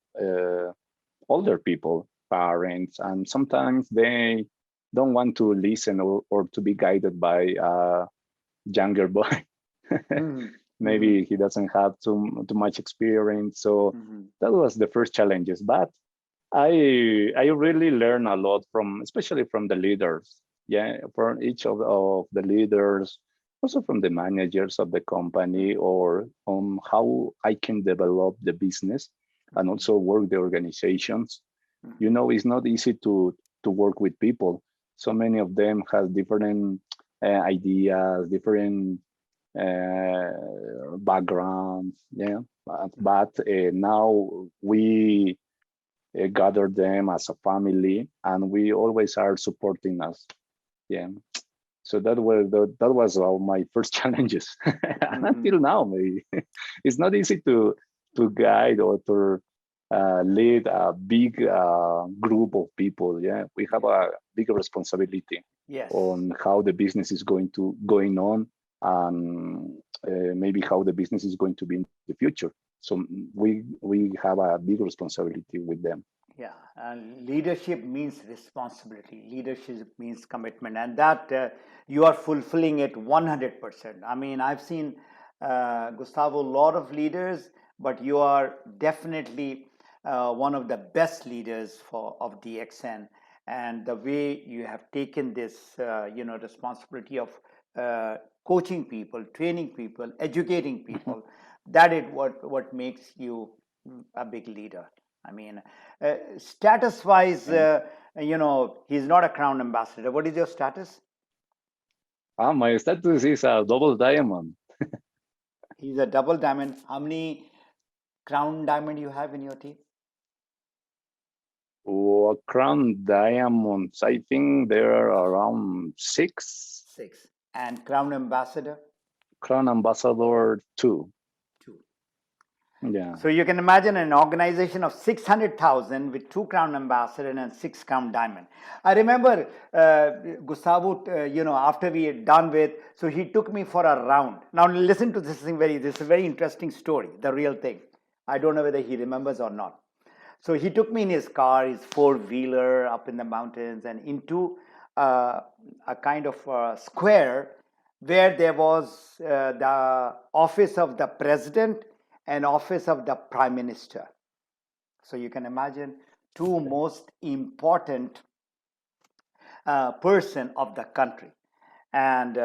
older people, parents, and sometimes they don't want to listen or to be guided by a younger boy. Mhm. Mhm. Maybe he doesn't have too much experience. So Mhm. that was the first challenges. But I really learn a lot from, especially from the leaders. Yeah, from each of the leaders, also from the managers of the company, or how I can develop the business and Mhm. also work the organizations. You Mhm. know, it's not easy to work with people. So many of them have different ideas, different backgrounds. Yeah, but now gather them as a family, and we always are supporting us. Yeah. So that was my first challenges, and Mhm. until now, maybe it's not easy to guide or to lead a big group of people. Yeah, we have Yeah. a big responsibility Yes. on how the business is going on, and maybe how the business is going to be in the future. So we have a big responsibility with them. Yeah, leadership means responsibility. Leadership means commitment, and that you are fulfilling it 100%. I mean, I've seen Gustavo, a lot of leaders, but you are definitely one of the best leaders for of DXN, and the way you have taken this, responsibility of uh, coaching people, training people, educating people. That is what makes you a big leader. I mean, status wise, he's not a crown ambassador. What is your status? My status is a double diamond. He's a double diamond. How many crown diamond you have in your team? Crown diamonds, I think there are around six. Six. And crown ambassador? Crown ambassador two. Two. Yeah. So you can imagine an organization of 600,000 with two crown ambassador and six crown diamond. I remember Gustavo, after we had done with, so he took me for a round. Now listen to this is a very interesting story, the real thing. I don't know whether he remembers or not. So he took me in his car, his four-wheeler up in the mountains and into a kind of square where there was the office of the president and office of the prime minister. So you can imagine two most important person of the country. And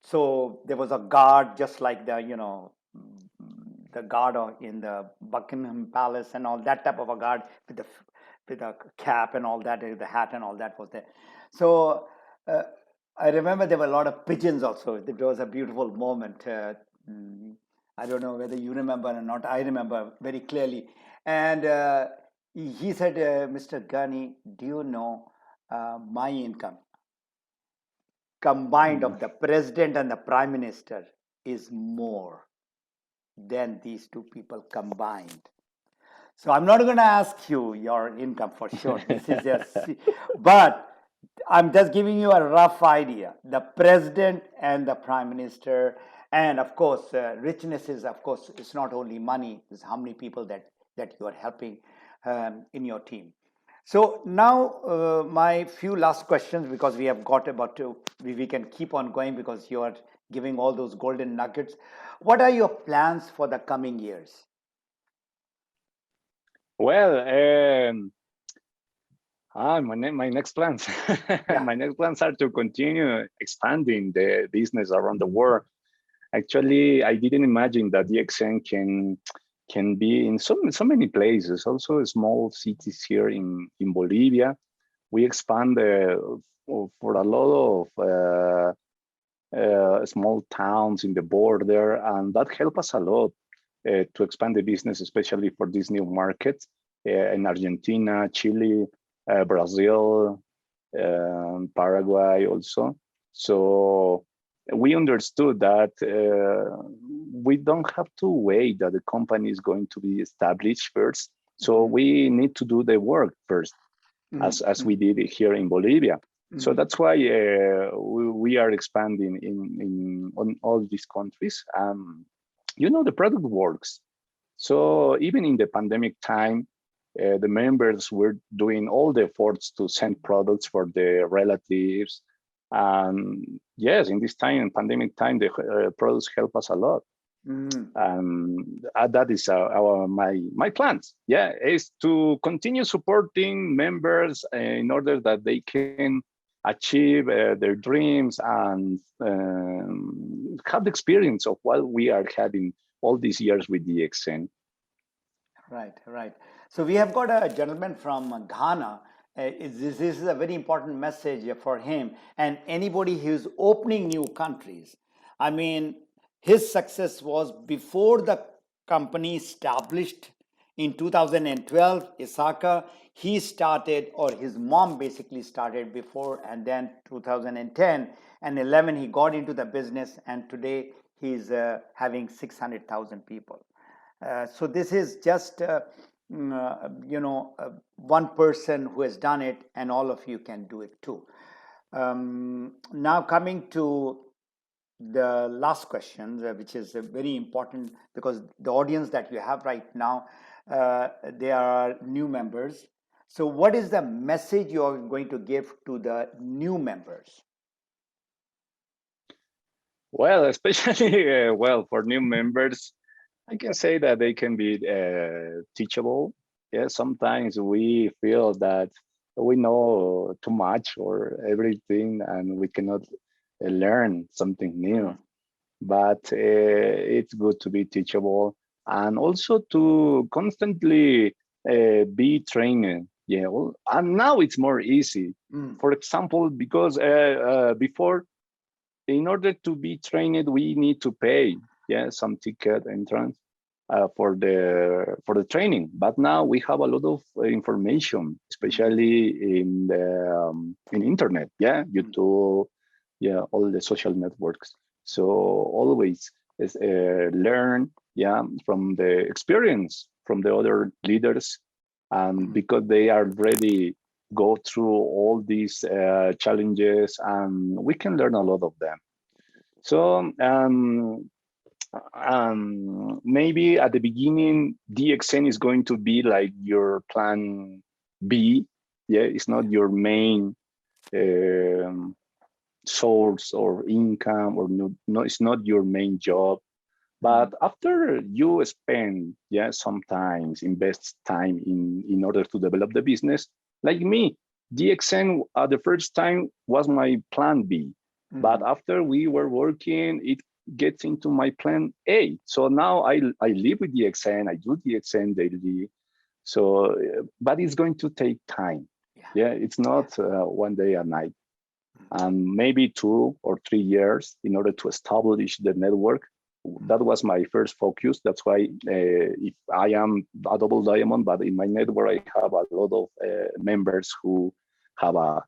so there was a guard, just like the guard in the Buckingham Palace and all that type of a guard with a cap and all that, the hat and all that was there. So uh, I remember there were a lot of pigeons also. It was a beautiful moment. I don't know whether you remember or not. I remember very clearly. And he said, Mr. Gani, do you know my income combined Mm. of the president and the prime minister is more than these two people combined? So I'm not going to ask you your income for sure. This is just, but I'm just giving you a rough idea. The president and the prime minister, and of course, richness is, of course, it's not only money. It's how many people that you are helping in your team. So now, my few last questions, because we have got about to, we can keep on going because you are giving all those golden nuggets. What are your plans for the coming years? Well, my next plans, Yeah. my next plans are to continue expanding the business around the world. Actually, I didn't imagine that DXN can be in so many places. Also, small cities here in Bolivia. We expand for a lot of small towns in the border, and that helped us a lot to expand the business, especially for these new markets in Argentina, Chile, Brazil, Paraguay also. So we understood that we don't have to wait that the company is going to be established first. So Mm-hmm. we need to do the work first, as Mm-hmm. we did here in Bolivia. So Mm-hmm. that's why we are expanding in on all these countries. The product works. So even in the pandemic time, the members were doing all the efforts to send products for their relatives. And yes, in this time, in pandemic time, the products help us a lot. Mm-hmm. That is my plans. Yeah, is to continue supporting members in order that they can achieve their dreams and have the experience of what we are having all these years with DXN. Right, right. So we have got a gentleman from Ghana. This is a very important message for him and anybody who's opening new countries. I mean, his success was before the company established In 2012, Isaka, he started, or his mom basically started before, and then 2010 and 11, he got into the business, and today he's having 600,000 people. So this is just, one person who has done it, and all of you can do it too. Now coming to the last question, which is very important because the audience that you have right now, they are new members. So what is the message you are going to give to the new members? Well, especially well for new members, I can say that they can be teachable. Yeah, sometimes we feel that we know too much or everything, and we cannot learn something new. But it's good to be teachable and also to constantly be trained. Yeah, and now it's more easy. For example, because before, in order to be trained, we need to pay, yeah, some ticket entrance for the training. But now we have a lot of information, especially in internet, yeah, YouTube, yeah, all the social networks. So always learn, yeah, from the experience from the other leaders, and because they are already go through all these challenges, and we can learn a lot of them. So maybe at the beginning, DXN is going to be like your plan B. Yeah, it's not your main source or income, or no, it's not your main job. But after you spend, yeah, sometimes invest time in order to develop the business, like me, DXN at the first time was my plan B. But after we were working, it gets into my plan A. So now I live with DXN, I do DXN daily. So, but it's going to take time. Yeah, it's not one day a night. And maybe 2 or 3 years in order to establish the network. That was my first focus. That's why if I am a double diamond, but in my network I have a lot of members who have a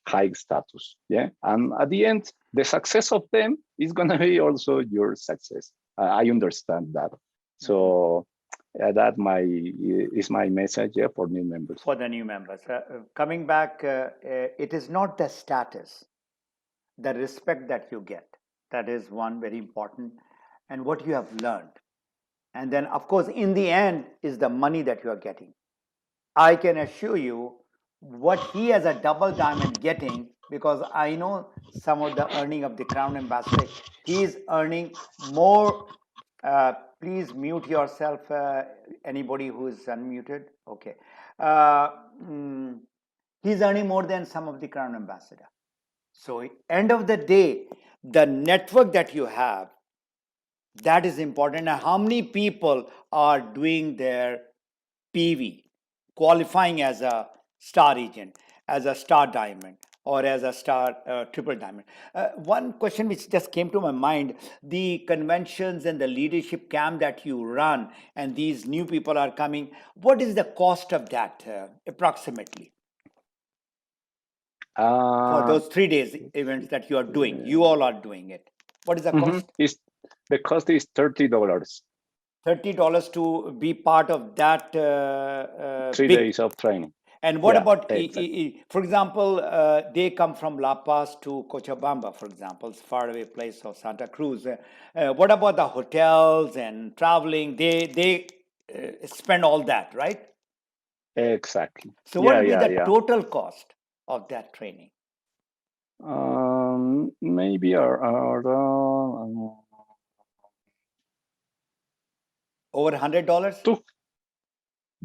high status. Yeah, and at the end, the success of them is gonna be also your success. I understand that. So that is my message, yeah, for new members. For the new members, coming back, it is not the status, the respect that you get. That is one very important, and what you have learned. And then, of course, in the end, is the money that you are getting. I can assure you what he as a double diamond getting, because I know some of the earning of the Crown Ambassador. He is earning more. Please mute yourself, anybody who is unmuted. Okay. Uh, mm, he's earning more than some of the Crown Ambassador. So, end of the day, the network that you have, that is important. And how many people are doing their PV, qualifying as a star agent, as a star diamond, or as a star triple diamond? One question which just came to my mind: the conventions and the leadership camp that you run, and these new people are coming. What is the cost of that approximately for those 3 days events that you are doing? You all are doing it. What is the cost? The cost is $30. $30 to be part of that 3 days of training. And what Yeah, about, exactly. for example, they come from La Paz to Cochabamba, for example, it's faraway place of Santa Cruz. What about the hotels and traveling? They spend all that, right? Exactly. So what Yeah, will be yeah, the yeah. total cost of that training? Maybe around Over $100?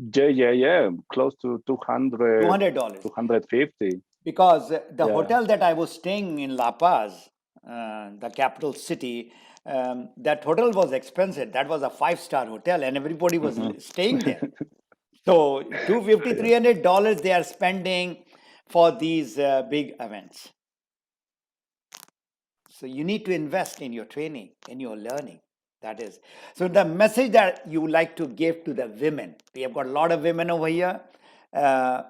yeah, close to 200, $200. 250. Because the Yeah. hotel that I was staying in La Paz, the capital city, that hotel was expensive. That was a 5-star hotel, and everybody was staying there. So $250, $300 they are spending for these big events. So you need to invest in your training, in your learning. That is. So the message that you like to give to the women, we have got a lot of women over here.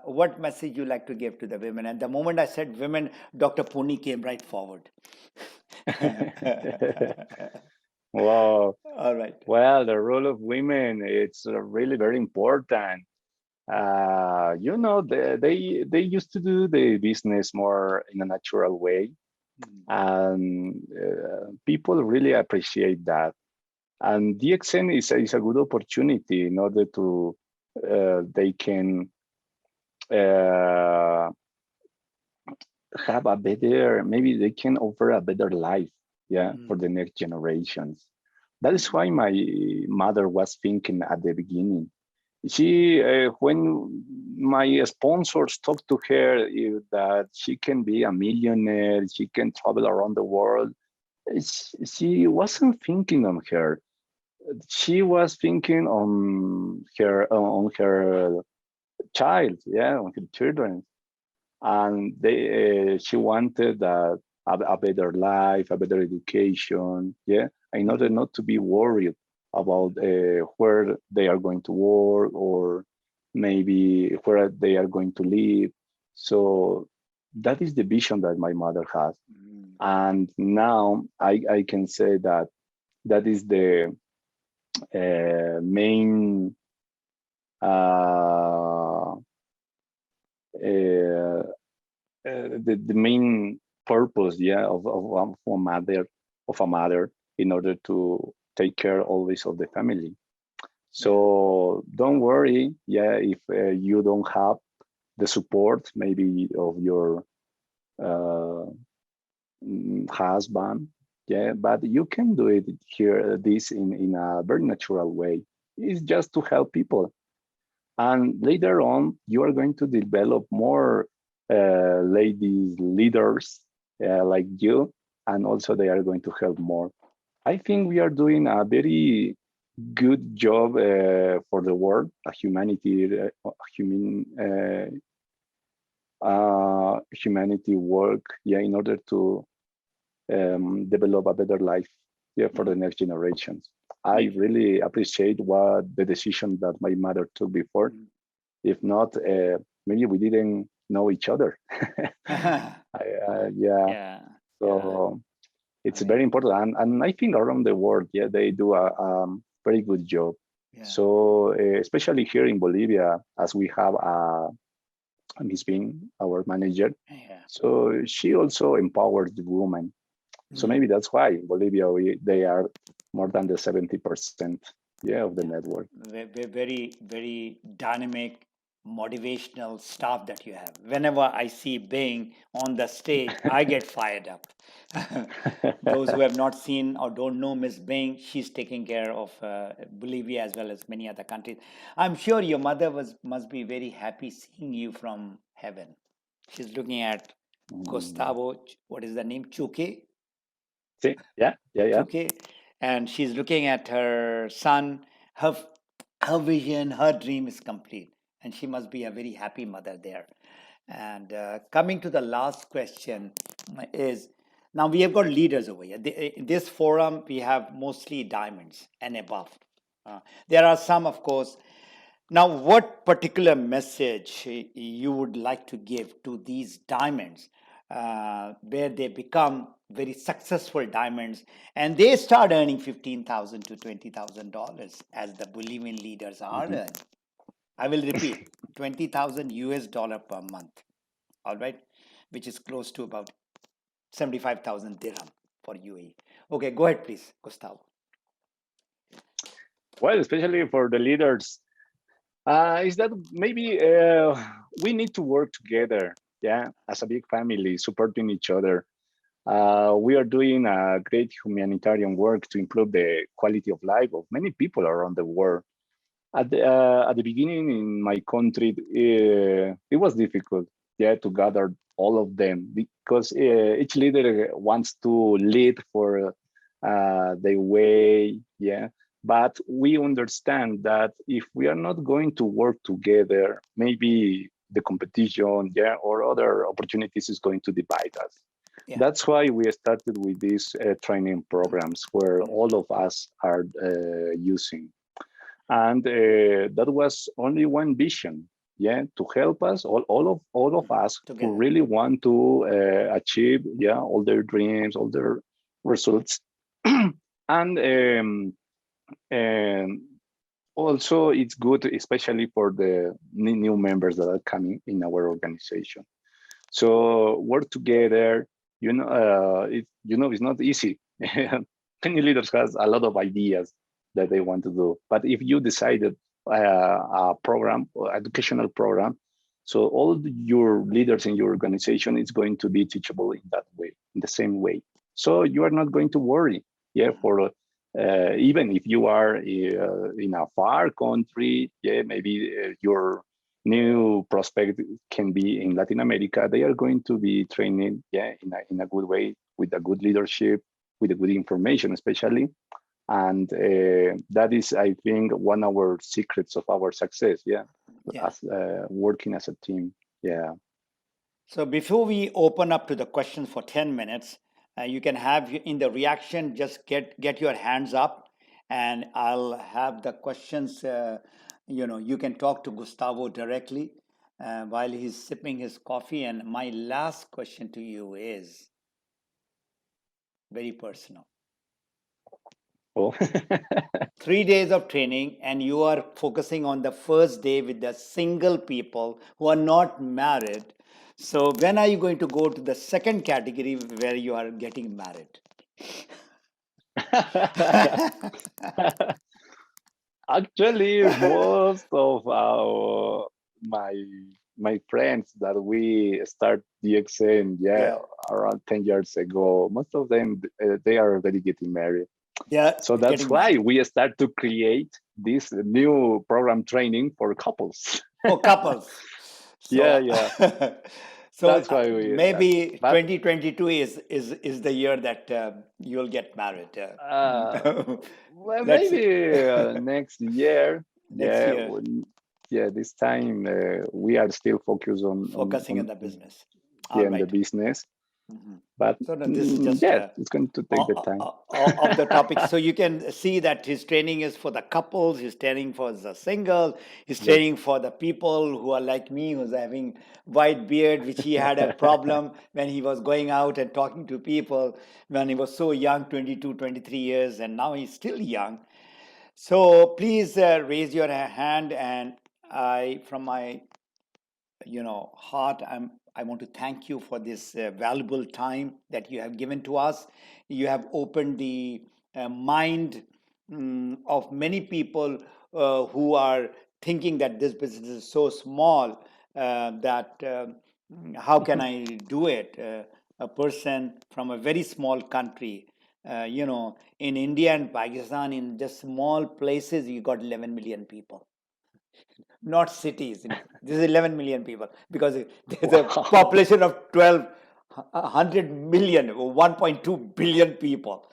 What message you like to give to the women? And the moment I said women, Dr. Puni came right forward. Wow. All right. Well, the role of women, it's really very important. They used to do the business more in a natural way, and people really appreciate that. And DXN is a good opportunity in order to they can uh, have a better, maybe they can offer a better life, yeah, for the next generations. That is why my mother was thinking at the beginning. She, when my sponsors talked to her that she can be a millionaire, she can travel around the world, she wasn't thinking on her. She was thinking on her child, yeah, on her children, and she wanted a better life, a better education, yeah, in order not to be worried about where they are going to work or maybe where they are going to live. So that is the vision that my mother has, and now I can say that that is the main uh, uh, the main purpose, yeah, of a mother in order to take care always of the family. So don't worry, yeah, if you don't have the support maybe of your uh, husband, yeah, but you can do it here this in a very natural way. It's just to help people, and later on you are going to develop more ladies leaders like you, and also they are going to help more. I think we are doing a very good job for the world, a humanity work, yeah, in order to develop a better life, yeah, for the next generations. I really appreciate what the decision that my mother took before. If not, maybe we didn't know each other. Yeah, Yeah, yeah. so I it's mean, very important, and I think around the world, yeah, they do a very good job. yeah, So especially here in Bolivia, as we have Miss Bing, our manager, yeah. so she also empowers the women. So maybe Mm. that's why in Bolivia they are more than the 70%, yeah, of the network. Very, very dynamic, motivational stuff that you have. Whenever I see Bing on the stage, I get fired up. Those who have not seen or don't know Miss Bing, she's taking care of Bolivia as well as many other countries. I'm sure your mother must be very happy seeing you from heaven. She's looking at Mm. Gustavo, what is the name? Chuque? See, yeah, yeah, yeah. Okay, and she's looking at her son. Her her vision, her dream is complete, and she must be a very happy mother there. And coming to the last question is, now we have got leaders over here. In this forum, we have mostly diamonds and above. There are some, of course. Now, what particular message you would like to give to these diamonds where they become very successful diamonds and they start earning $15,000 to $20,000 as the Bolivian leaders are Mhm. earning? I will repeat, 20,000 US dollar per month, all right, which is close to about 75,000 dirham for UAE. Okay, go ahead, please, Gustavo. Well, especially for the leaders, is that maybe we need to work together, yeah, as a big family, supporting each other. We are doing a great humanitarian work to improve the quality of life of many people around the world. At the beginning in my country, it was difficult, yeah, to gather all of them because each leader wants to lead for their way, yeah. But we understand that if we are not going to work together, maybe the competition, yeah, or other opportunities is going to divide us. Yeah. That's why we started with these training programs where all of us are using. And that was only one vision, yeah, to help us, all of us who Together. really want to achieve, yeah, all their dreams, all their results. And and also it's good, especially for the new members that are coming in our organization. So work together, it's not easy. Many leaders has a lot of ideas that they want to do, but if you decided a program or educational program, so all your leaders in your organization is going to be teachable in that way, in the same way. So you are not going to worry, yeah, for even if you are in a far country, yeah, maybe your new prospect can be in Latin America. They are going to be training, yeah, in a good way, with a good leadership, with a good information, especially. And that is, I think, one of our secrets of our success. Yeah, Yeah. as working as a team. Yeah. So before we open up to the questions for 10 minutes, you can have in the reaction, just get your hands up and I'll have the questions. You can talk to Gustavo directly while he's sipping his coffee. And my last question to you is very personal. Oh. 3 days of training and you are focusing on the first day with the single people who are not married. So when are you going to go to the second category where you are getting married? Actually, most of our my my friends that we start DXN, yeah, Yeah, around 10 years ago, most of them they are already getting married. they are So that's getting why married. we start to create this new program training for couples. Oh, couples. Yeah, So, yeah. so That's why we that. maybe But 2022 is the year that you'll get married. uh, well, Let's see. maybe next year. Next Yeah, year, yeah. This time we are still focused focusing on the business. All yeah, in the right. business. Mhm. But So no, this is just yeah, it's going to take the time. of the topic. So you can see that his training is for the couples, his training for the single, his Yes. training for the people who are like me, who's having white beard, which he had a problem when he was going out and talking to people when he was so young, 22, 23 years, and now he's still young. So please raise your hand, and from my heart, I want to thank you for this valuable time that you have given to us. You have opened the mind of many people who are thinking that this business is so small that how can I do it. A person from a very small country, in India and Pakistan, in just small places, you got 11 million people, not cities. This is 11 million people because there's a Wow. population of 1,200 million, 1.2 billion people.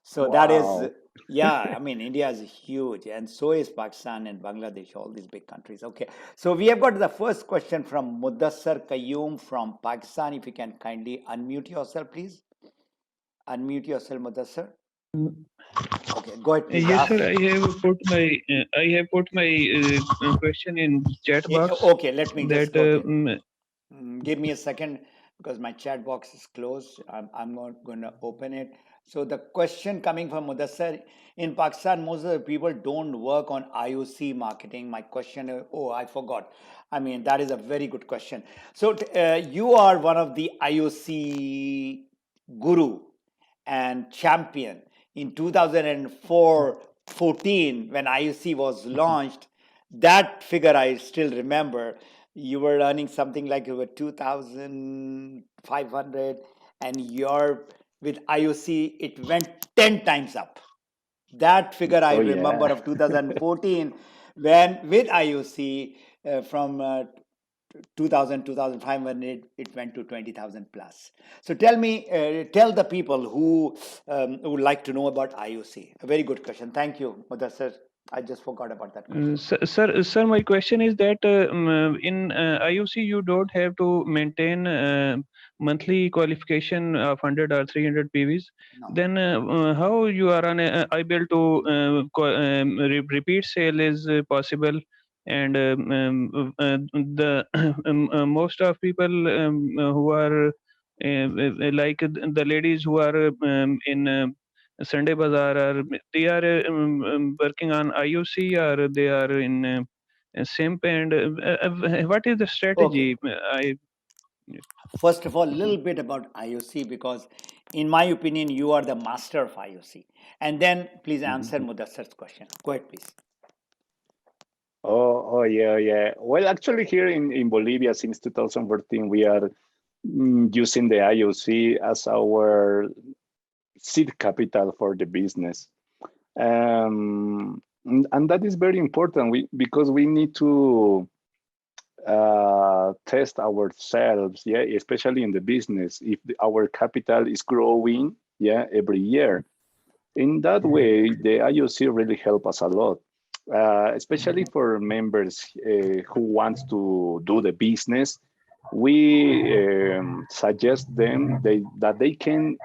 So that is, Wow. yeah, I mean, India is huge, and so is Pakistan and Bangladesh, all these big countries. Okay, so we have got the first question from Mudassar Qayyum from Pakistan. If you can kindly unmute yourself, please. Unmute yourself, Mudassar. Okay, go ahead, please Yes, ask. sir. I have put my question in chat box Okay, let me that just go there. Give me a second because my chat box is closed. I'm not going to open it. So the question coming from Mudassar, in Pakistan, most of the people don't work on IOC marketing. My question is, oh, I forgot. I mean, that is a very good question. So you are one of the IOC guru and champion in 2004 14 when IOC was launched. That figure I still remember. You were earning something like over 2,500, and your with IOC it went 10 times up. That figure I Oh remember yeah. of 2014 when with IOC from 2000 it went to 20,000 plus. So tell the people who would like to know about IOC. A very good question. Thank you, Mudassar. I just forgot about that question. Sir, my question is that in IOC you don't have to maintain monthly qualification of 100 or 300 PVs. No. Then how you are able to repeat sale is possible, and the most of people who are like the ladies who are in Sunday Bazaar, or they are working on IOC, or they are in SIMP, and what is the Okay. strategy? I First of all, a little bit about IOC, because in my opinion, you are the master of IOC. And then please answer Mhm. Mudassar's question. Go ahead, please. Oh, yeah, yeah. Well, actually, here in Bolivia, since 2014, we are using the IOC as our seed capital for the business. And that is very important because we need to test ourselves, yeah, especially in the business, if our capital is growing, yeah, every year. In that way, the IOC really help us a lot, especially for members who wants to do the business. We suggest them that they can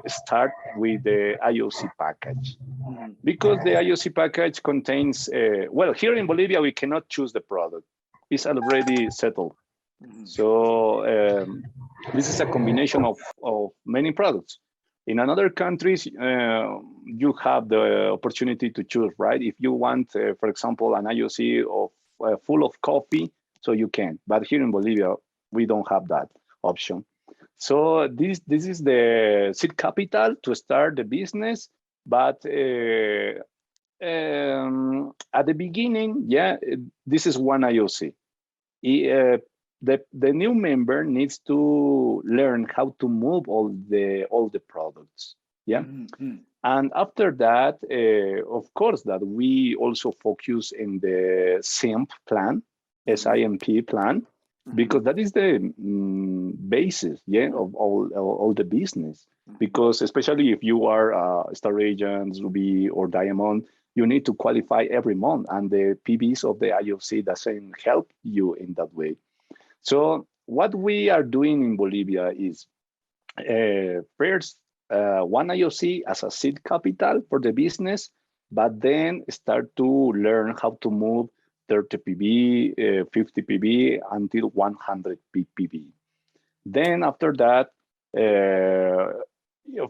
start with the IOC package, because the IOC package contains, well, here in Bolivia, we cannot choose the product. It's already settled. So this is a combination of many products. In other countries, you have the opportunity to choose, right? If you want, for example, an IOC of full of coffee, so you can. But here in Bolivia, we don't have that option. So this is the seed capital to start the business. But at the beginning, yeah, this is one IOC. The new member needs to learn how to move all the products. Yeah. And after that, of course, that we also focus in the SIMP plan, SIMP plan, because that is the basis, yeah, of all the business. Because especially if you are Star Agents, Ruby, or Diamond, you need to qualify every month, and the PBs of the IOC doesn't help you in that way. So what we are doing in Bolivia is first one IOC as a seed capital for the business, but then start to learn how to move 30 PB, 50 PB until 100 PB. Then after that,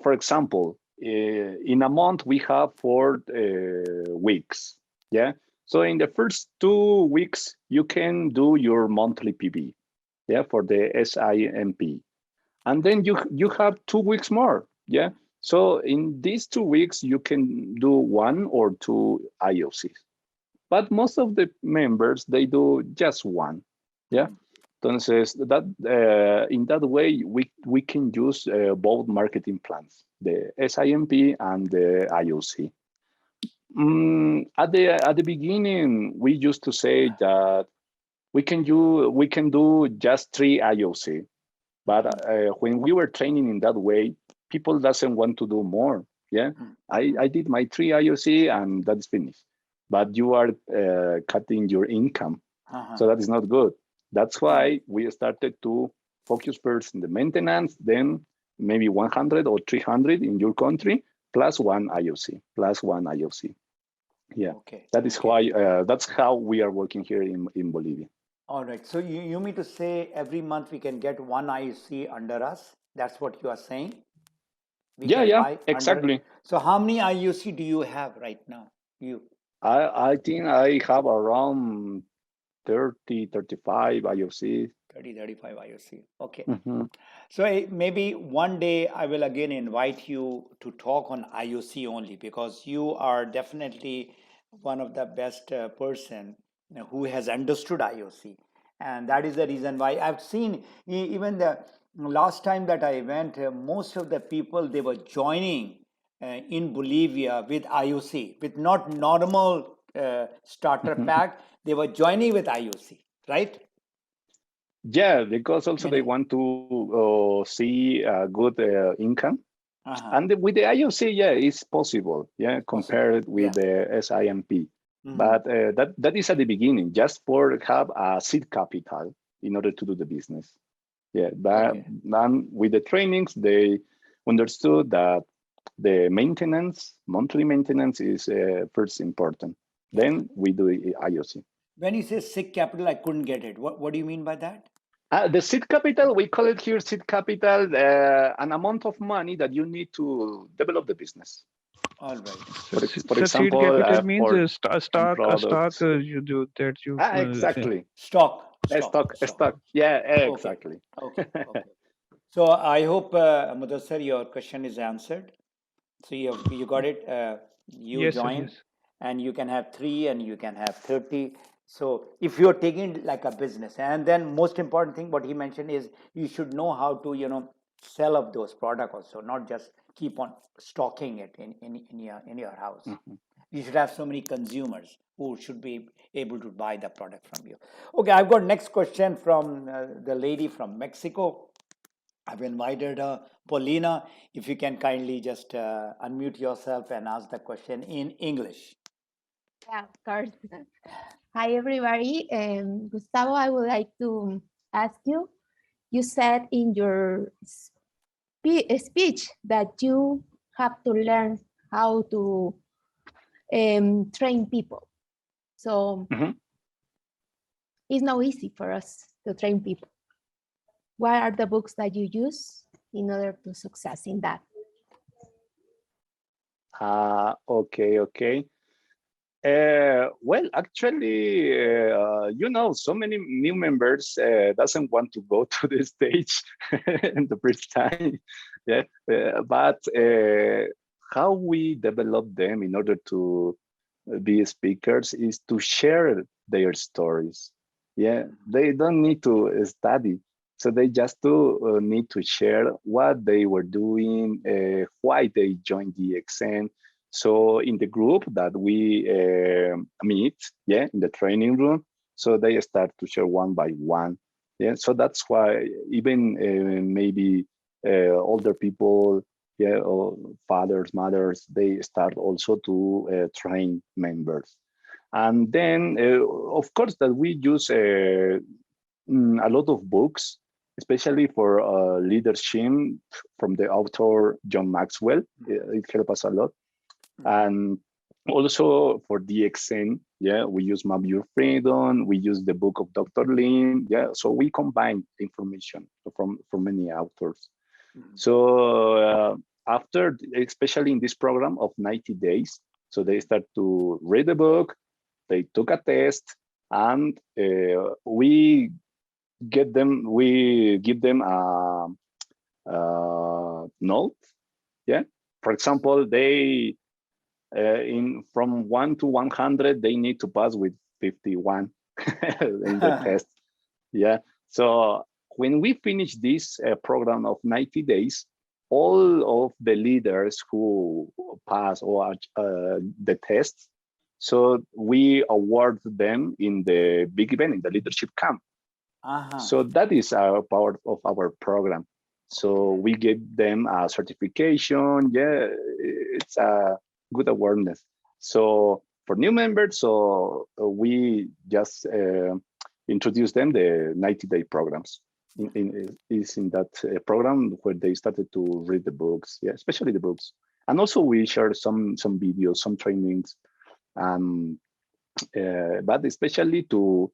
for example, in a month we have 4 weeks. Yeah. So in the first 2 weeks, you can do your monthly PB, yeah, for the SIMP. And then you have 2 weeks more. Yeah. So in these 2 weeks, you can do 1 or 2 IOCs. But most of the members, they do just one. Yeah. Entonces, that in that way, we can use both marketing plans, the SIMP and the IOC. At the beginning, we used to say that we can do just 3 IOC, but when we were training in that way, people doesn't want to do more. Yeah, I did my 3 IOC and that's finished. But you are cutting your income, so that is not good. That's why we started to focus first in the maintenance, then maybe 100 or 300 in your country, plus one IOC, plus one IOC. Yeah, Okay. that is why that's how we are working here in Bolivia. All right. So you mean to say every month we can get one IC under us? That's what you are saying? We can Yeah, buy under. exactly. So how many IUC do you have right now? You I think I have around 30, 35 IOC. 30, 35 IUC. Okay. Mhm. So maybe one day I will again invite you to talk on IOC only, because you are definitely one of the best person who has understood IOC, and that is the reason why I've seen even the last time that I went, most of the people they were joining in Bolivia with IOC, with not normal starter pack. They were joining with IOC, right? Yeah, because also they Many. want to see good income. Uh-huh. And with the IOC, yeah, it's possible. Yeah, Possible. compared Yeah. with the SIMP. But that is at the beginning, just for have a seed capital in order to do the business. Yeah, but Okay. then with the trainings, they understood that the maintenance, monthly maintenance, is first important. Then we do IOC. When you say sick capital, I couldn't get it. What do you mean by that? The seed capital, we call it here seed capital, an amount of money that you need to develop the business. All right. For So seed example, capital means for a some stock products. you do that you say. Exactly. Stock. A stock. Yeah, Okay. exactly. Okay. Okay. So I hope, Mudassar, your question is answered. So you got it. You Yes, sir. join, Yes. and you can have 3, and you can have 30. So if you're taking it like a business, and then most important thing, what he mentioned is you should know how to sell up those products also, not just keep on stocking it in your house. Mhm. You should have so many consumers who should be able to buy the product from you. Okay, I've got next question from the lady from Mexico. I've invited Paulina. If you can kindly just unmute yourself and ask the question in English. Yeah, of course. Hi, everybody. Gustavo, I would like to ask you. You said in your speech that you have to learn how to train people. So Mhm. it's not easy for us to train people. What are the books that you use in order to success in that? Okay. Well, actually, so many new members doesn't want to go to the stage in the first time. Yeah, but how we develop them in order to be speakers is to share their stories. Yeah, they don't need to study, so they just need to share what they were doing, why they joined the exam. So in the group that we meet, yeah, in the training room, so they start to share one by one. Yeah, so that's why even maybe older people, yeah, or fathers, mothers, they start also to train members. And then, of course, that we use a lot of books, especially for leadership from the author John Maxwell. It helps us a lot. And also for DXN, yeah, we use Map Your Freedom. We use the book of Dr. Lin. Yeah, so we combine information from many authors. So after, especially in this program of 90 days, so they start to read the book, they took a test, and we give them a note. Yeah. For example, they in from 1 to 100, they need to pass with 51 in the test. Yeah. So when we finish this program of 90 days, all of the leaders who pass or the tests, so we award them in the big event, in the leadership camp. So that is our part of our program. So we give them a certification. Yeah, it's a good awareness. So for new members, so we just introduce them the 90-day programs. Is in that program where they started to read the books, yeah, especially the books, and also we share some videos, some trainings, but especially to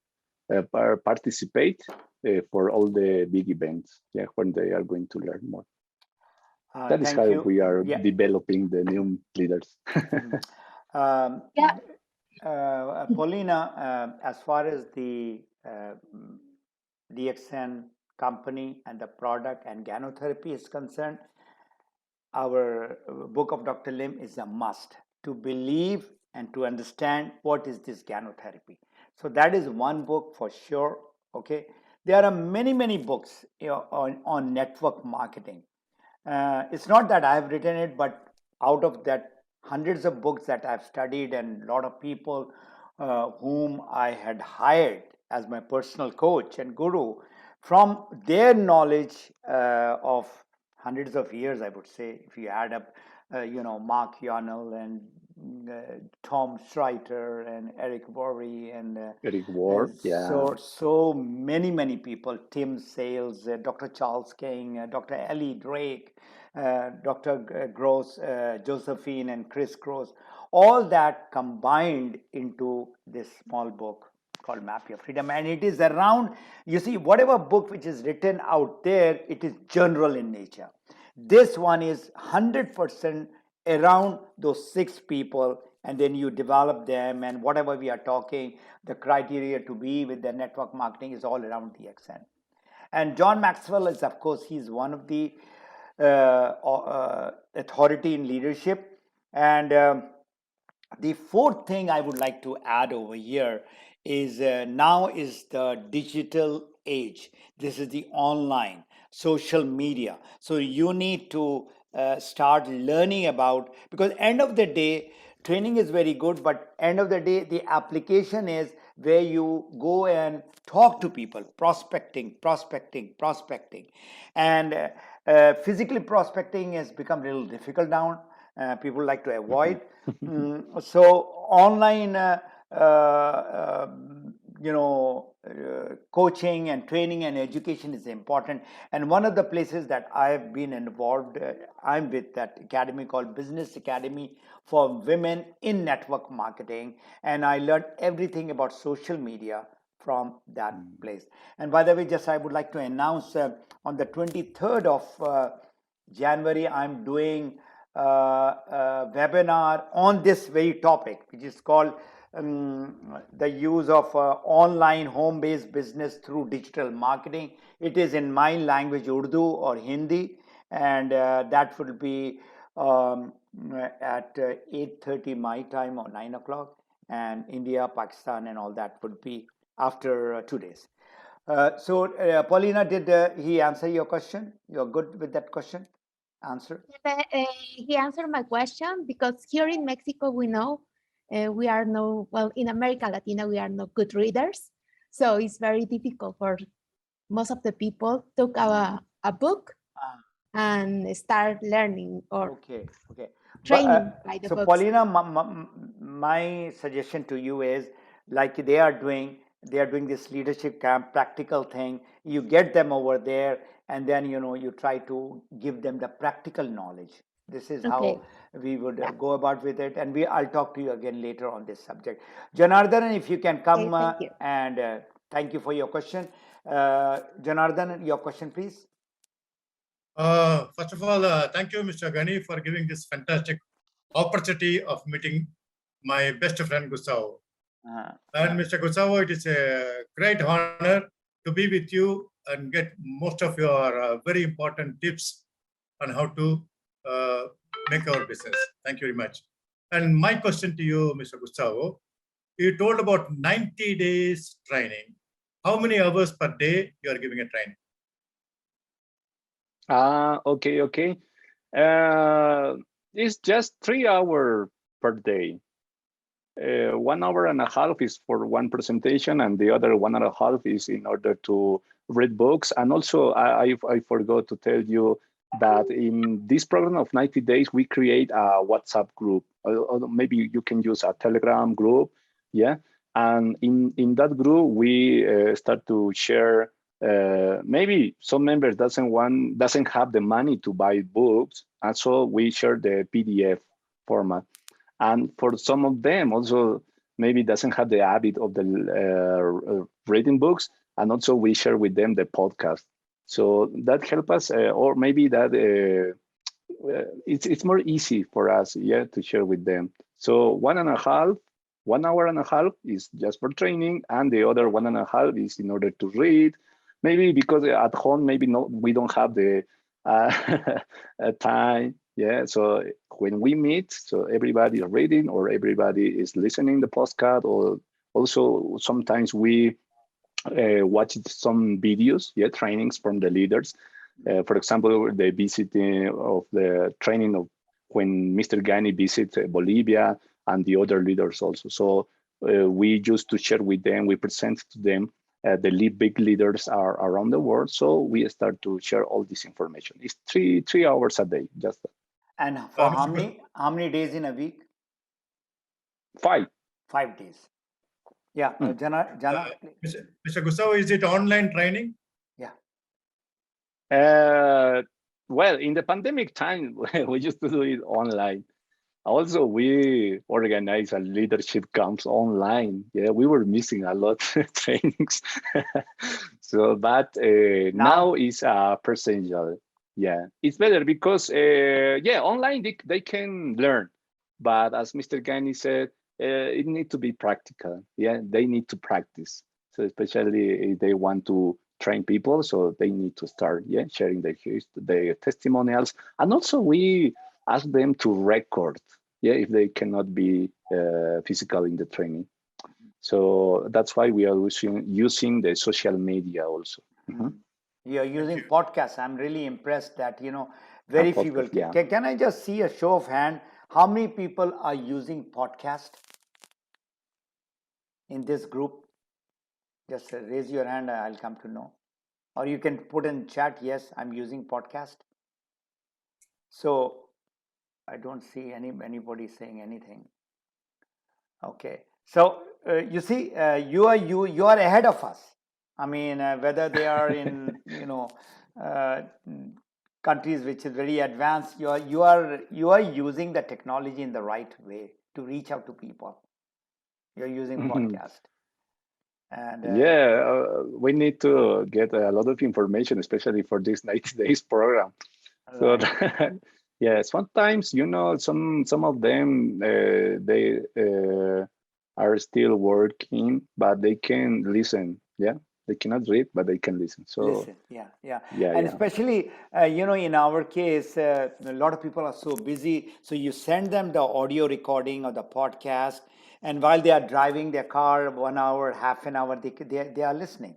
participate for all the big events, yeah, when they are going to learn more. That is Thank how you. we are Yeah. developing the new leaders. Yeah. Paulina, as far as the DXN company and the product and ganotherapi is concerned, our book of Dr. Lim is a must to believe and to understand what is this ganotherapi. So that is one book for sure. Okay, there are many books on network marketing. It's not that I have written it, but out of that hundreds of books that I've studied and a lot of people whom I had hired as my personal coach and guru, from their knowledge of hundreds of years, I would say, if you add up, Mark Yarnell and Tom Schreiter and Eric Worre and Eric Ward, yeah. so many people. Tim Sales, Dr. Charles King, Dr. Ellie Drake, Dr. Gross, Josephine, and Chris Gross. All that combined into this small book called Map Your Freedom, and it is around. You see, whatever book which is written out there, it is general in nature. This one is 100% around those 6 people, and then you develop them, and whatever we are talking, the criteria to be with the network marketing is all around the XN. And John Maxwell is, of course, he's one of the authority in leadership. And the fourth thing I would like to add over here is now is the digital age. This is the online social media. So you need to start learning about, because end of the day, training is very good, but end of the day, the application is where you go and talk to people, prospecting. And physically prospecting has become a little difficult now. People like to avoid. So online, coaching and training and education is important. And one of the places that I've been involved, I'm with that academy called Business Academy for Women in Network Marketing. And I learned everything about social media from that place. And by the way, just I would like to announce on the 23rd of January, I'm doing a webinar on this very topic, which is called the use of online home-based business through digital marketing. It is in my language, Urdu or Hindi, and that will be at 8:30 my time or 9 o'clock, and India, Pakistan, and all that would be after 2 days. So, Paulina, did he answer your question? You're good with that question? Answer? He answered my question, because here in Mexico, we know we are no, well, in America Latina, we are no good readers. So it's very difficult for most of the people to take a book and start learning or training by the so books. Paulina, my suggestion to you is, like they are doing this leadership camp practical thing. You get them over there, and then you try to give them the practical knowledge. This is how we would go about with it, and I'll talk to you again later on this subject. Janardhan, if you can come and thank you for your question. Janardhan, your question, please. First of all, thank you, Mr. Gani, for giving this fantastic opportunity of meeting my best friend Gustavo. And Mr. Gustavo, it is a great honor to be with you and get most of your very important tips on how to make our business. Thank you very much. And my question to you, Mr. Gustavo, you told about 90 days training. How many hours per day you are giving a training? Okay. It's just 3 hours per day. 1 hour and a half is for one presentation, and the other 1.5 is in order to read books. And also, I forgot to tell you that in this program of 90 days, we create a WhatsApp group. Or maybe you can use a Telegram group, yeah. And in that group, we start to share. Maybe some members doesn't have the money to buy books, and so we share the PDF format. And for some of them also maybe doesn't have the habit of the reading books, and also we share with them the podcast. So that helps us, or maybe that it's more easy for us, yeah, to share with them. So 1 hour and a half is just for training, and the other 1.5 is in order to read. Maybe because at home, maybe we don't have the time. Yeah, so when we meet, so everybody is reading or everybody is listening the podcast, or also sometimes we watch some videos, yeah, trainings from the leaders. For example, the visiting of the training of when Mr. Gani visits Bolivia and the other leaders also. So we used to share with them, we present to them the big leaders are around the world. So we start to share all this information. It's three hours a day, just that. And for how many days in a week? 5. 5 days. Yeah, Jana, Mr. Gustavo, is it online training? Yeah. Well, in the pandemic time, we used to do it online. Also, we organize a leadership camps online. Yeah, we were missing a lot of trainings. So, but now is presential. Yeah, it's better because online they can learn, but as Mr. Gani said, it needs to be practical. Yeah, they need to practice. So especially if they want to train people, so they need to start sharing their testimonials, and also we ask them to record if they cannot be physical in the training. So that's why we are using the social media also. You're using podcasts. I'm really impressed that very few people. Can I just see a show of hand? How many people are using podcast in this group? Just raise your hand. I'll come to know. Or you can put in chat, yes, I'm using podcast. So I don't see anybody saying anything. Okay. So you see, you are ahead of us. I mean, whether they are in countries which is very advanced, you are using the technology in the right way to reach out to people. You're using podcast. And we need to get a lot of information, especially for this 90 days program. So sometimes some of them they are still working, but they can listen. Yeah, they cannot read, but they can listen. So listen, and especially in our case, a lot of people are so busy. So you send them the audio recording or the podcast, and while they are driving their car, 1 hour, half an hour, they are listening.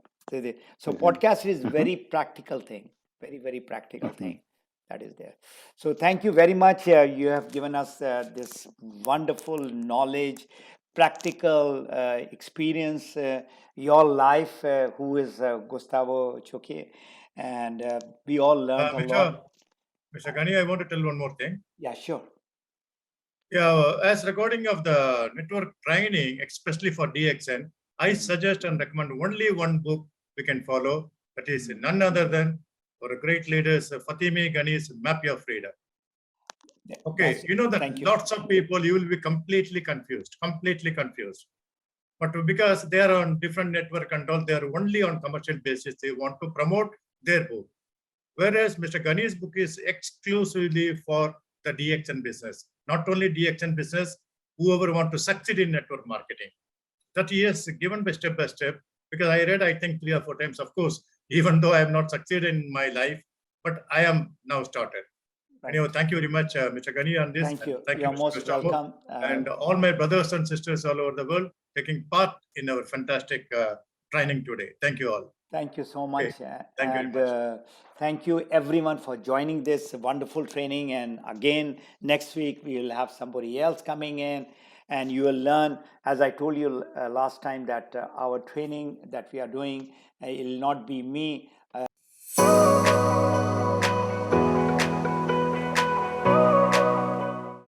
So podcast is very practical thing, very practical thing. That is there. So thank you very much. You have given us this wonderful knowledge, practical experience, your life, who is Gustavo Choque, and we all learned a lot. Mr. Gani, I want to tell one more thing. Yeah, sure. Yeah, as recording of the network training, especially for DXN, I suggest and recommend only one book we can follow. That is none other than our great leaders, Fatime Gani's Map Your Freedom. Okay, you know that lots of people, you will be completely confused. But because they are on different network and all, they are only on commercial basis. They want to promote their book. Whereas Mr. Gani's book is exclusively for the DXN business. Not only DXN business, whoever want to succeed in network marketing. That he has given by step, because I read, I think 3 or 4 times, of course, even though I have not succeeded in my life, but I am now started. Anyway, thank you very much, Mr. Gani, on this. Thank you. Thank You're you, most Gustavo, welcome. and all my brothers and sisters all over the world taking part in our fantastic training today. Thank you all. Thank you so much. Okay. Thank you very much. Thank you everyone for joining this wonderful training. And again, next week we will have somebody else coming in, and you will learn, as I told you last time, that our training that we are doing, it will not be me